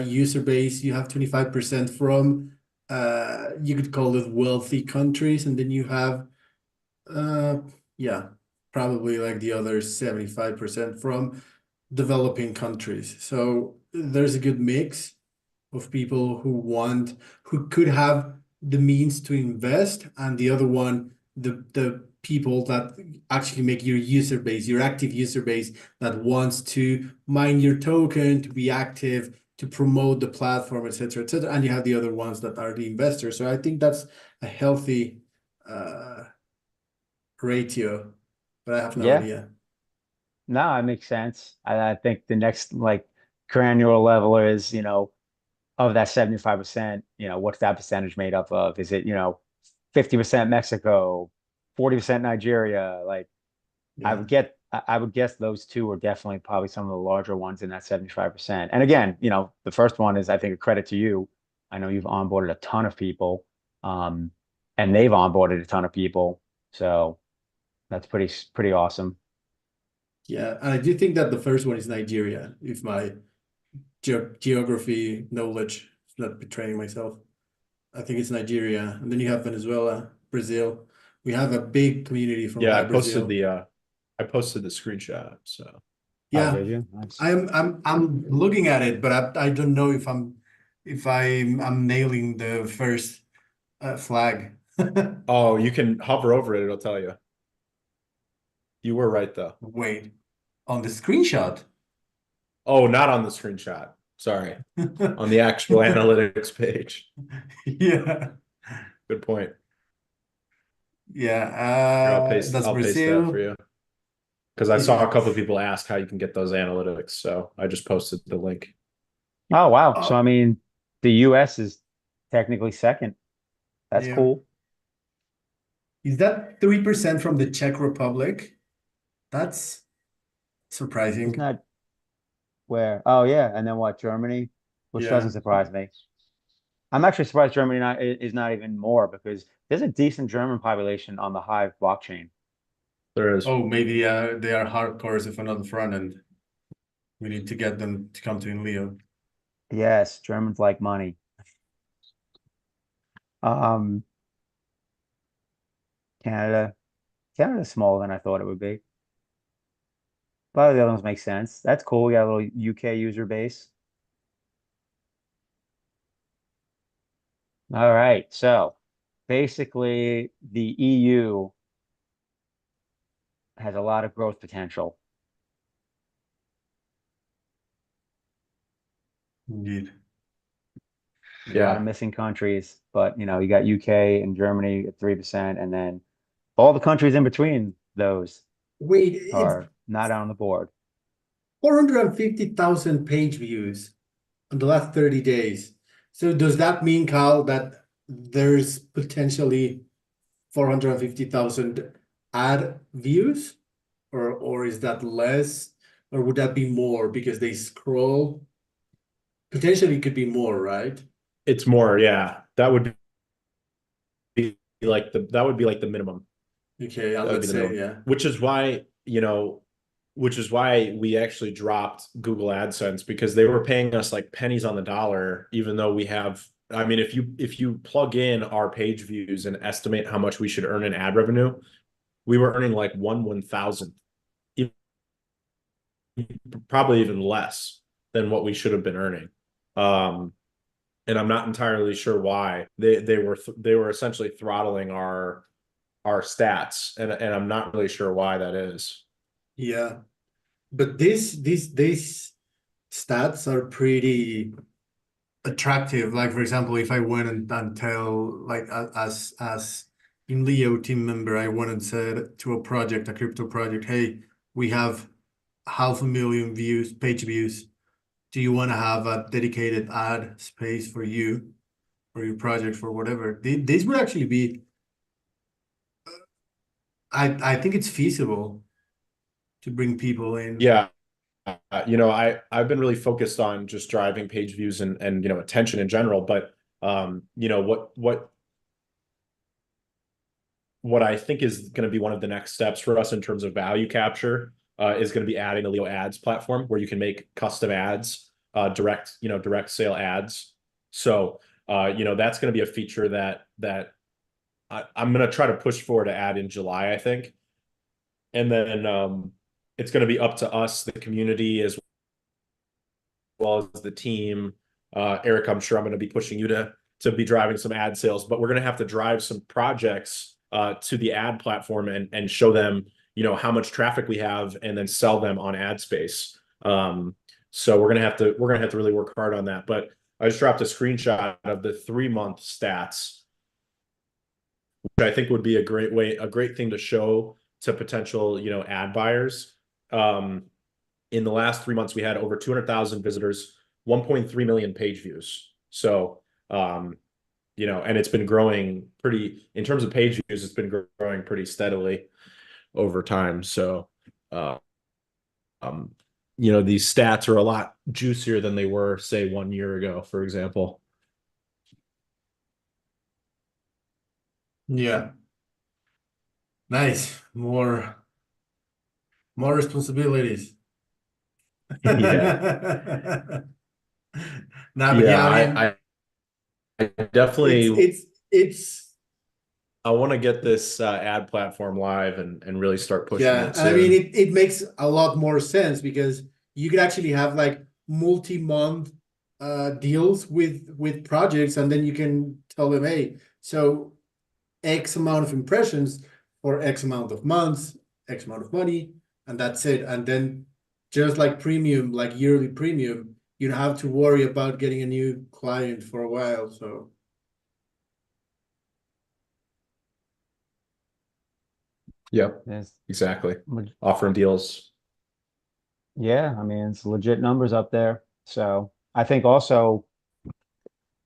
user base, you have 25% from you could call it wealthy countries, and then you have uh yeah, probably like the other 75% from developing countries. So there's a good mix. of people who could have the means to invest, and the other one, the people that actually make your user base, your active user base that wants to mine your token, to be active, to promote the platform, etc., etc. And you have the other ones that are the investors. So I think that's a healthy ratio, but I have no Yeah, idea. no, it makes sense. I think the next like granular level is, of that 75%, what's that percentage made up of? Is it, 50% Mexico, 40% Nigeria? Like Yeah. I would guess those two are definitely probably some of the larger ones in that 75%. And again, the first one is I think a credit to you. I know you've onboarded a ton of people, um, and they've onboarded a ton of people. So that's pretty awesome. Yeah, and I do think that the first one is Nigeria, if my geography knowledge is not betraying myself. I think it's Nigeria, and then you have Venezuela, Brazil. We have a big community from Yeah, Brazil. I posted the screenshot. So Oh, Yeah, did you? Nice. I'm looking at it, but I don't know if I'm nailing the first flag. oh, you can hover over it, it'll tell you. You were right though. Wait, on the screenshot. Oh, not on the screenshot. Sorry. On the actual analytics page. Yeah, Good point. Here, yeah. That's I'll paste that for Brazil. you. Because I saw a couple of It's people ask how you can get those analytics. So I just posted the link. Oh, wow. So, uh, I mean, the US is technically second. That's yeah. cool. Is that 3% from the Czech Republic? That's Isn't surprising. that where? Oh, yeah. And then what? Germany, which doesn't Yeah. surprise me. I'm actually surprised Germany is not even more because there's a decent German population on the Hive blockchain. There is. Oh, maybe they are hardcores if another front end. We need to get them to come to INLEO. Yes, Germans like money. Um, Canada, Canada's smaller than I thought it would be. A lot of the other ones make sense. That's cool. We got a little UK user base. All right. So basically, the EU has a lot of growth potential. Indeed. There's a lot of Yeah. missing countries, but you got UK and Germany at 3%, and then all the countries in between those Wait, it's are not on the board. 450,000 page views in the last 30 days. So does that mean, Carl, that there's potentially 450,000 ad views? Or is that less? Or would that be more because they scroll? Potentially it could be more, right? It's more, yeah. That would be that would be like the minimum. Okay, and That would be let's the say, minimum. yeah. Which is why we actually dropped Google AdSense because they were paying us like pennies on the dollar, even though we have, I mean, if you plug in our page views and estimate how much we should earn in ad revenue, we were earning like 1/1000th, probably even less than what we should have been earning. Um, and I'm not entirely sure why they were essentially throttling our stats, and I'm not really sure why that is. Yeah. But these stats are pretty attractive. Like for example, if I went and tell like as in Leo team member, I went and said to a project, a crypto project, hey, we have 500,000 views, page views. Do you want to have a dedicated ad space for you, for your project, for whatever? This would actually be, I think it's feasible to bring people in. Yeah. I've been really focused on just driving page views and attention in general, but what I think is going to be one of the next steps for us in terms of value capture is going to be adding the Leo ads platform where you can make custom ads, direct sale ads. So that's going to be a feature that I'm going to try to push forward to add in July, I think. And then it's going to be up to us, the community, as well as the team, Eric, I'm sure I'm going to be pushing you to be driving some ad sales, but we're going to have to drive some projects to the ad platform and show them, how much traffic we have and then sell them on ad space. So we're gonna have to really work hard on that. But I just dropped a screenshot of the 3-month stats, which I think would be a great thing to show to potential, ad buyers. In the last 3 months, we had over 200,000 visitors, 1.3 million page views. So, and it's been growing in terms of page views, it's been growing pretty steadily over time. So, these stats are a lot juicier than they were, say, 1 year ago, for example. Yeah. Nice. More responsibilities. Yeah. Nah, but yeah, Yeah, I mean, I definitely it's I want to get this ad platform live and really start pushing yeah, it and I mean soon. it makes a lot more sense because you could actually have like multi-month deals with projects, and then you can tell them, hey, so X amount of impressions for X amount of months, X amount of money, and that's it. And then just like premium, like yearly premium, you don't have to worry about getting a new client for a while. So Yep, There's, exactly. leg- Offering deals. yeah, I mean, it's legit numbers up there. So I think also,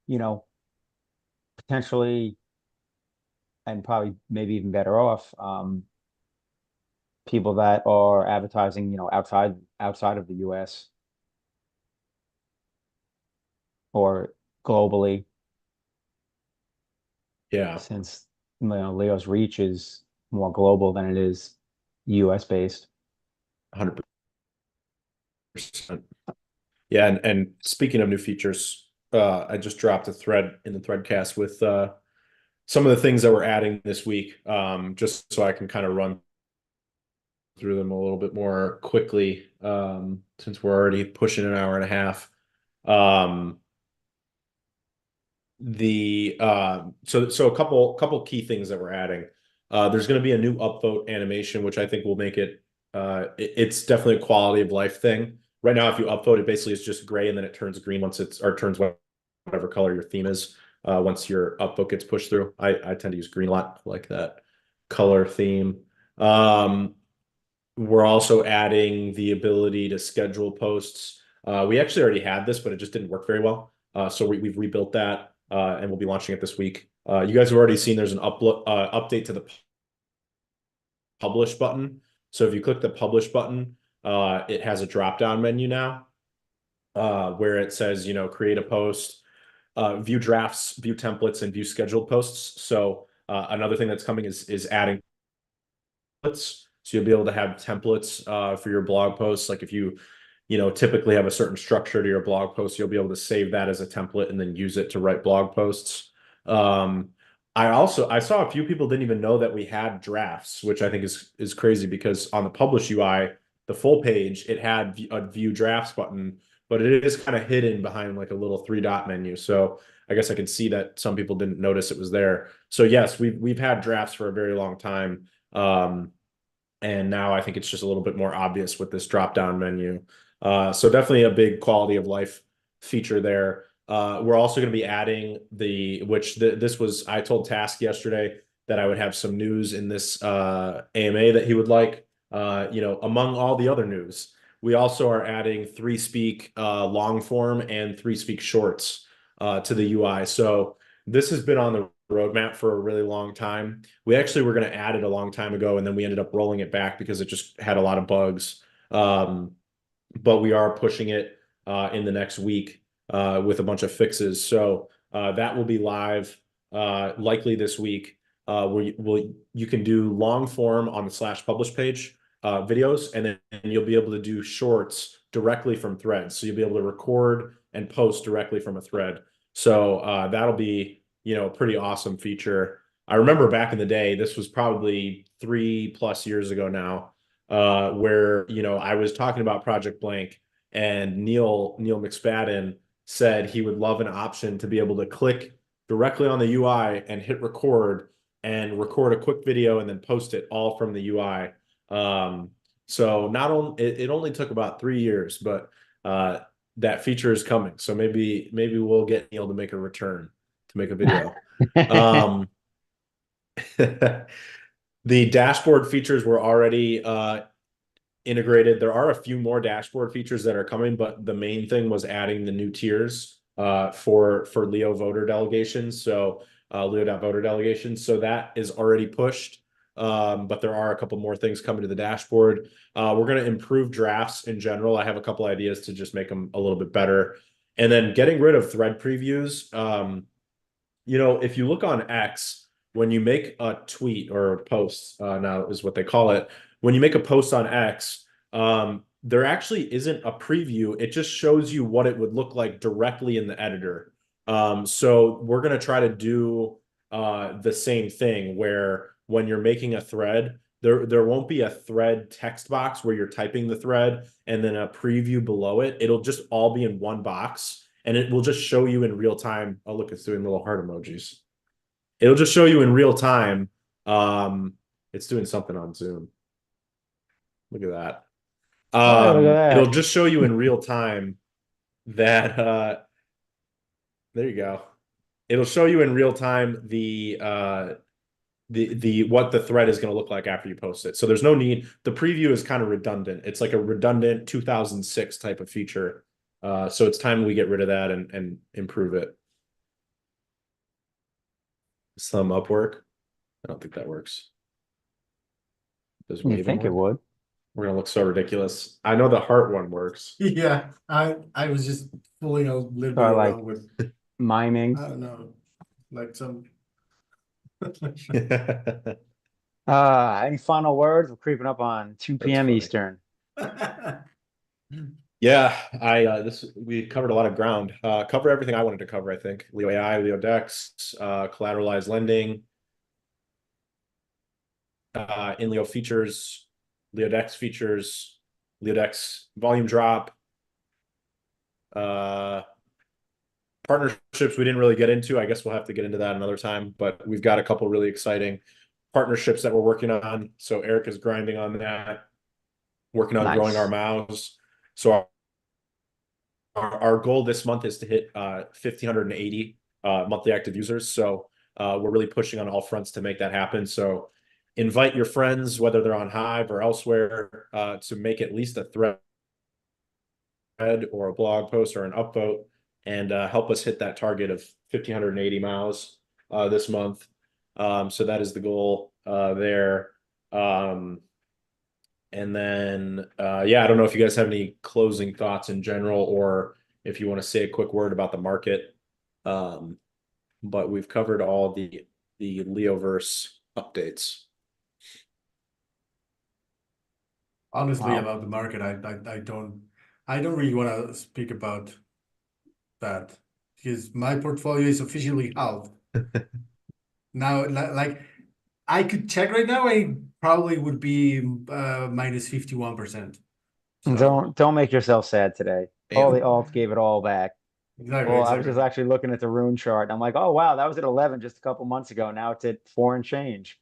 you know, potentially and probably maybe even better off, people that are advertising, outside of the US or globally, Yeah, since Leo's reach is more global than it is US based. 100%. Yeah, and speaking of new features, I just dropped a thread in the Threadcast with some of the things that we're adding this week, just so I can kind of run through them a little bit more quickly, since we're already pushing an hour and a half. Um, so a couple key things that we're adding. There's going to be a new upvote animation, which I think will make it's definitely a quality of life thing. Right now, if you upvote, it basically is just gray and then it turns green or turns whatever color your theme is, once your upvote gets pushed through. I tend to use green a lot, like that color theme. We're also adding the ability to schedule posts. We actually already had this, but it just didn't work very well. So we've rebuilt that, and we'll be launching it this week. You guys have already seen there's an update to the publish button. So if you click the publish button, it has a drop-down menu now, where it says, create a post, view drafts, view templates, and view scheduled posts. So another thing that's coming is adding templates. So you'll be able to have templates for your blog posts. Like if you typically have a certain structure to your blog post, you'll be able to save that as a template and then use it to write blog posts. I saw a few people didn't even know that we had drafts, which I think is crazy, because on the publish UI, the full page, it had a view drafts button, but it is kind of hidden behind like a little 3-dot menu. So I guess I can see that some people didn't notice it was there. So yes, we've had drafts for a very long time. And now I think it's just a little bit more obvious with this drop-down menu. So definitely a big quality of life feature there. We're also going to be adding I told Task yesterday that I would have some news in this AMA that he would like. Among all the other news, we also are adding 3Speak long form and 3Speak shorts to the UI. So this has been on the roadmap for a really long time. We actually were going to add it a long time ago, and then we ended up rolling it back because it just had a lot of bugs. But we are pushing it in the next week with a bunch of fixes. So that will be live likely this week. Where you can do long form on the /publish page videos, and then you'll be able to do shorts directly from threads. So you'll be able to record and post directly from a thread. So that'll be a pretty awesome feature. I remember back in the day, this was probably 3+ years ago now, where I was talking about Project Blank, and Neil McSpadden said he would love an option to be able to click directly on the UI and hit record and record a quick video and then post it all from the UI. So not only it only took about 3 years, but that feature is coming. So maybe we'll get Neil to make a return to make a video. The dashboard features were already integrated. There are a few more dashboard features that are coming, but the main thing was adding the new tiers for Leo voter delegations. So Leo.voter delegations. So that is already pushed. But there are a couple more things coming to the dashboard. We're going to improve drafts in general. I have a couple ideas to just make them a little bit better. And then getting rid of thread previews. If you look on X, when you make a tweet or a post, now is what they call it, when you make a post on X, there actually isn't a preview. It just shows you what it would look like directly in the editor. So we're going to try to do the same thing where when you're making a thread, there won't be a thread text box where you're typing the thread and then a preview below it. It'll just all be in one box. And it will just show you in real time. Oh, look, it's doing little heart emojis. It'll just show you in real time. It's doing something on Zoom. Look at that. Look at that. It'll just show you in real time that there you go. It'll show you in real time the what the thread is going to look like after you post it. So there's no need. The preview is kind of redundant. It's like a redundant 2006 type of feature. So it's time we get rid of that and improve it. Thumb up work? I don't think that works. Does You think it would? We're gonna look so ridiculous. I know the heart one works. Yeah, I was just fooling a little bit Or like around with, miming. I don't know, like some. Any final words? We're creeping up on 2 p.m. funny. Eastern. Yeah, we covered a lot of ground. Cover everything I wanted to cover, I think. LEOAI, LEODEX, collateralized lending, INLEO features, LEODEX features, LEODEX volume drop, partnerships we didn't really get into. I guess we'll have to get into that another time, but we've got a couple really exciting partnerships that we're working on. So Eric is grinding on that, working on growing our MAUs. So our goal this month is to hit 1,580 monthly active users. So we're really pushing on all fronts to make that happen. So invite your friends, whether they're on Hive or elsewhere, to make at least a thread or a blog post or an upvote and help us hit that target of 1,580 MAUs this month. So that is the goal there. And then, yeah, I don't know if you guys have any closing thoughts in general, or if you want to say a quick word about the market. But we've covered all the LeoVerse updates. Honestly, Wow. about the market, I don't really want to speak about that because my portfolio is officially halved. Now, like I could check right now, I probably would be minus 51%. So Don't make yourself sad today. All the alts gave it all back. exactly, Well, I was just exactly. actually looking at the rune chart and I'm like, oh wow, that was at 11 just a couple months ago. Now it's at 4 and change.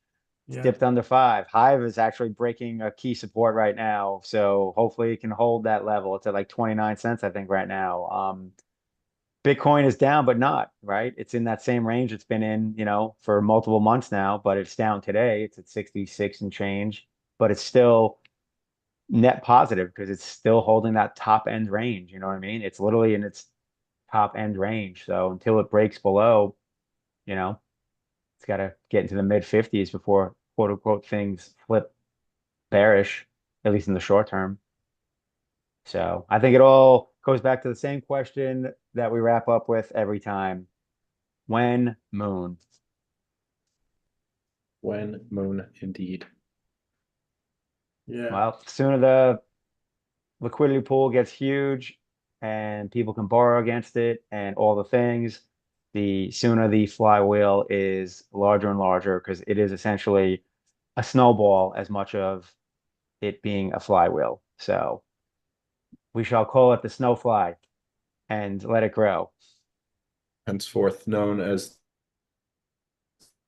It's Yeah. dipped under 5. Hive is actually breaking a key support right now. So hopefully it can hold that level. It's at like 29 cents, I think, right now. Bitcoin is down, but not, right? It's in that same range it's been in, for multiple months now, but it's down today. It's at 66 and change, but it's still net positive because it's still holding that top end range. You know what I mean? It's literally in its top end range. So until it breaks below, it's got to get into the mid 50s before quote unquote things flip bearish, at least in the short term. So I think it all goes back to the same question that we wrap up with every time. When moon? When moon, indeed. Yeah. Well, sooner the liquidity pool gets huge and people can borrow against it and all the things, the sooner the flywheel is larger and larger because it is essentially a snowball as much of it being a flywheel. So we shall call it the snowfly. and let it grow. Henceforth known as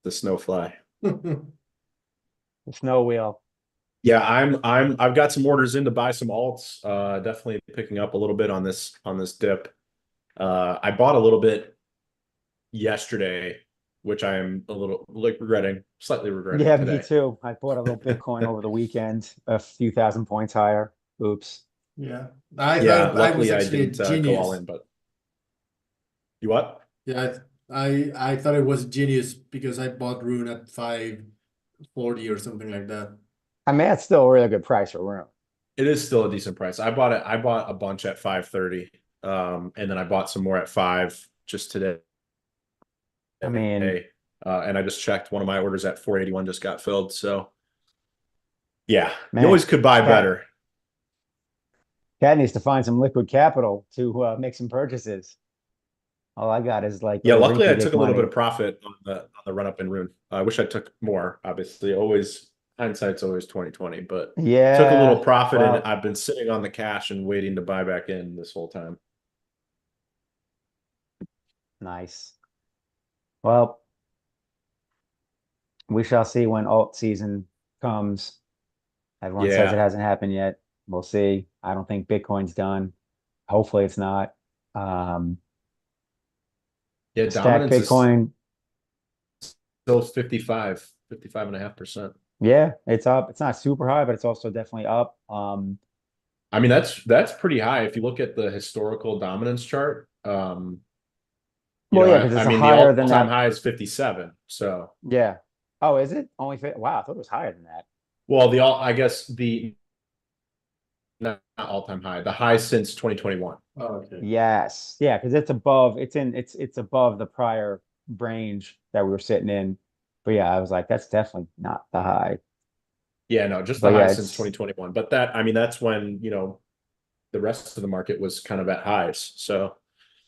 the snowfly. The snow wheel. Yeah, I've got some orders in to buy some alts. Definitely picking up a little bit on this dip. I bought a little bit yesterday, which I am a little like slightly regretting Yeah, me today. too. I bought a little Bitcoin over the weekend, a few thousand points higher. Oops. Yeah, I Yeah, thought I was luckily I actually a didn't go all genius. in, but you what? Yeah, I thought it was genius because I bought Rune at 540 or something like that. I mean, that's still a really good price for room. It is still a decent price. I bought it. I bought a bunch at 530. And then I bought some more at 5 just today. I mean, And I just checked one of my orders at 481 just got filled. So yeah, you man, always could buy cat better. cat needs to find some liquid capital to make some purchases. All I got is like Yeah, little luckily I rinky-dink took a little bit money. of profit on the run up in Rune. I wish I took more, obviously. Always hindsight's always 2020, but took a little Yeah, profit and well, I've been sitting on the cash and waiting to buy back in this whole time. nice. Well, we shall see when alt season comes. Everyone says it Yeah. hasn't happened yet. We'll see. I don't think Bitcoin's done. Hopefully it's not. Um, Yeah, Stack dominance is Bitcoin, still 55.5%. yeah, it's up. It's not super high, but it's also definitely up. I mean, that's pretty high. If you look at the historical dominance chart, Well, yeah, because I it's mean, the higher than all-time that. high is 57. So, Yeah. Oh, is it? Wow, I thought it was higher than that. well, I guess the not all-time high, the high since 2021. Oh, okay. Yes. Yeah, because it's above, it's above the prior range that we were sitting in. But yeah, I was like, that's definitely not the high. Yeah, no, just the But high yeah, since it's 2021. But I mean, that's when, the rest of the market was kind of at highs. So,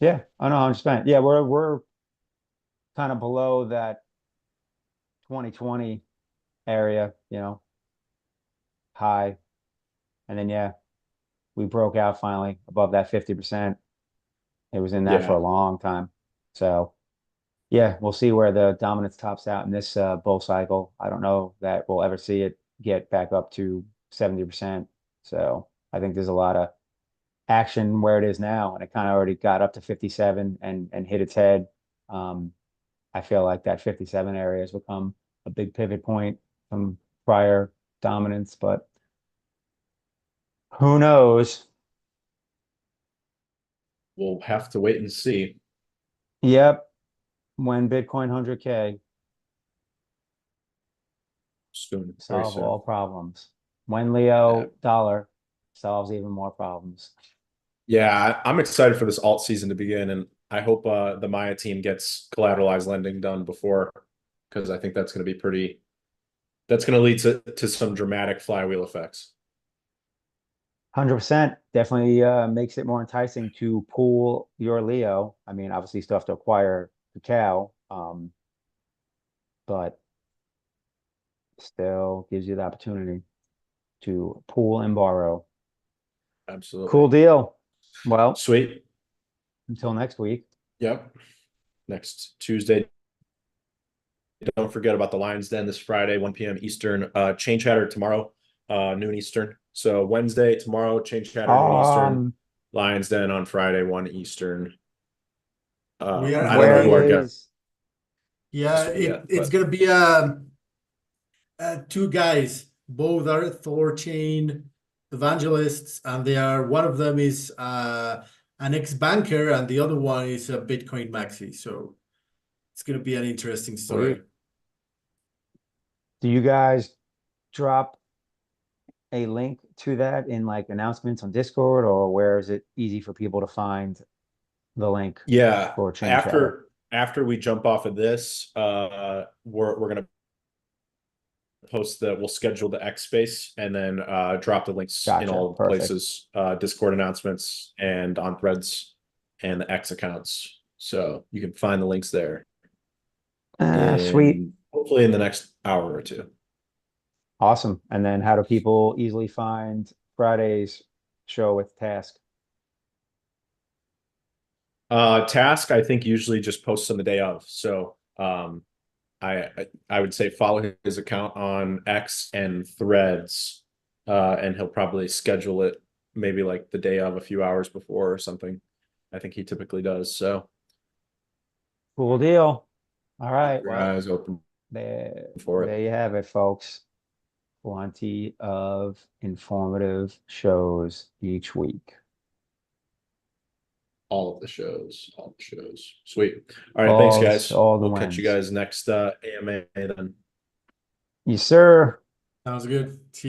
yeah, I know 100%. Yeah, we're kind of below that 2020 area, high. And then yeah, we broke out finally above that 50%. It was in that for yeah. a long time. So yeah, we'll see where the dominance tops out in this bull cycle. I don't know that we'll ever see it get back up to 70%. So I think there's a lot of action where it is now, and it kind of already got up to 57 and hit its head. Um, I feel like that 57 area has become a big pivot point from prior dominance, but who knows? We'll have to wait and see Yep, when Bitcoin 100K soon, very solve soon. all problems. When Yeah. Leo dollar solves even more problems. Yeah, I'm excited for this alt season to begin, and I hope the Maya team gets collateralized lending done before, because I think that's going to be pretty. That's going to lead to some dramatic flywheel effects. 100% definitely makes it more enticing to pool your Leo. I mean, obviously, you still have to acquire the cow, but still gives you the opportunity to pool and borrow. Absolutely. Cool deal. Well, Sweet. until next week. Yep. Next Tuesday. Don't forget about the Lions Den this Friday, 1 p.m. Eastern. Chain Chatter tomorrow, noon Eastern. So Wednesday, tomorrow, Chain Chatter, noon Eastern. Um, Lions Den on Friday, 1 Eastern. We are I don't know where who our having, guest is yeah, will be yet, it's but gonna be two guys. Both are Thor chain evangelists, and they are one of them is an ex-banker, and the other one is a Bitcoin maxi. So it's gonna be an interesting story. sweet? Do you guys drop a link to that in like announcements on Discord, or where is it easy for people to find the link yeah, for Chain Chatter? after we jump off of this, we're gonna post we'll schedule the X space and then drop the links in Gotcha. all Perfect. places, Discord announcements and on threads and the X accounts. So you can find the links there Sweet. in hopefully in the next hour or two. Awesome. And then how do people easily find Friday's show with Task? Task, I think usually just posts on the day of. So I would say follow his account on X and Threads, and he'll probably schedule it maybe like the day of, a few hours before or something. I think he typically does. So Cool deal. All right. your Well, eyes open for it. there you have it, folks. Plenty of informative shows each week. All of the shows, all the shows. Sweet. All right, thanks guys. All the We'll catch you wins. guys next AMA then. Yes, sir. Sounds good. See you.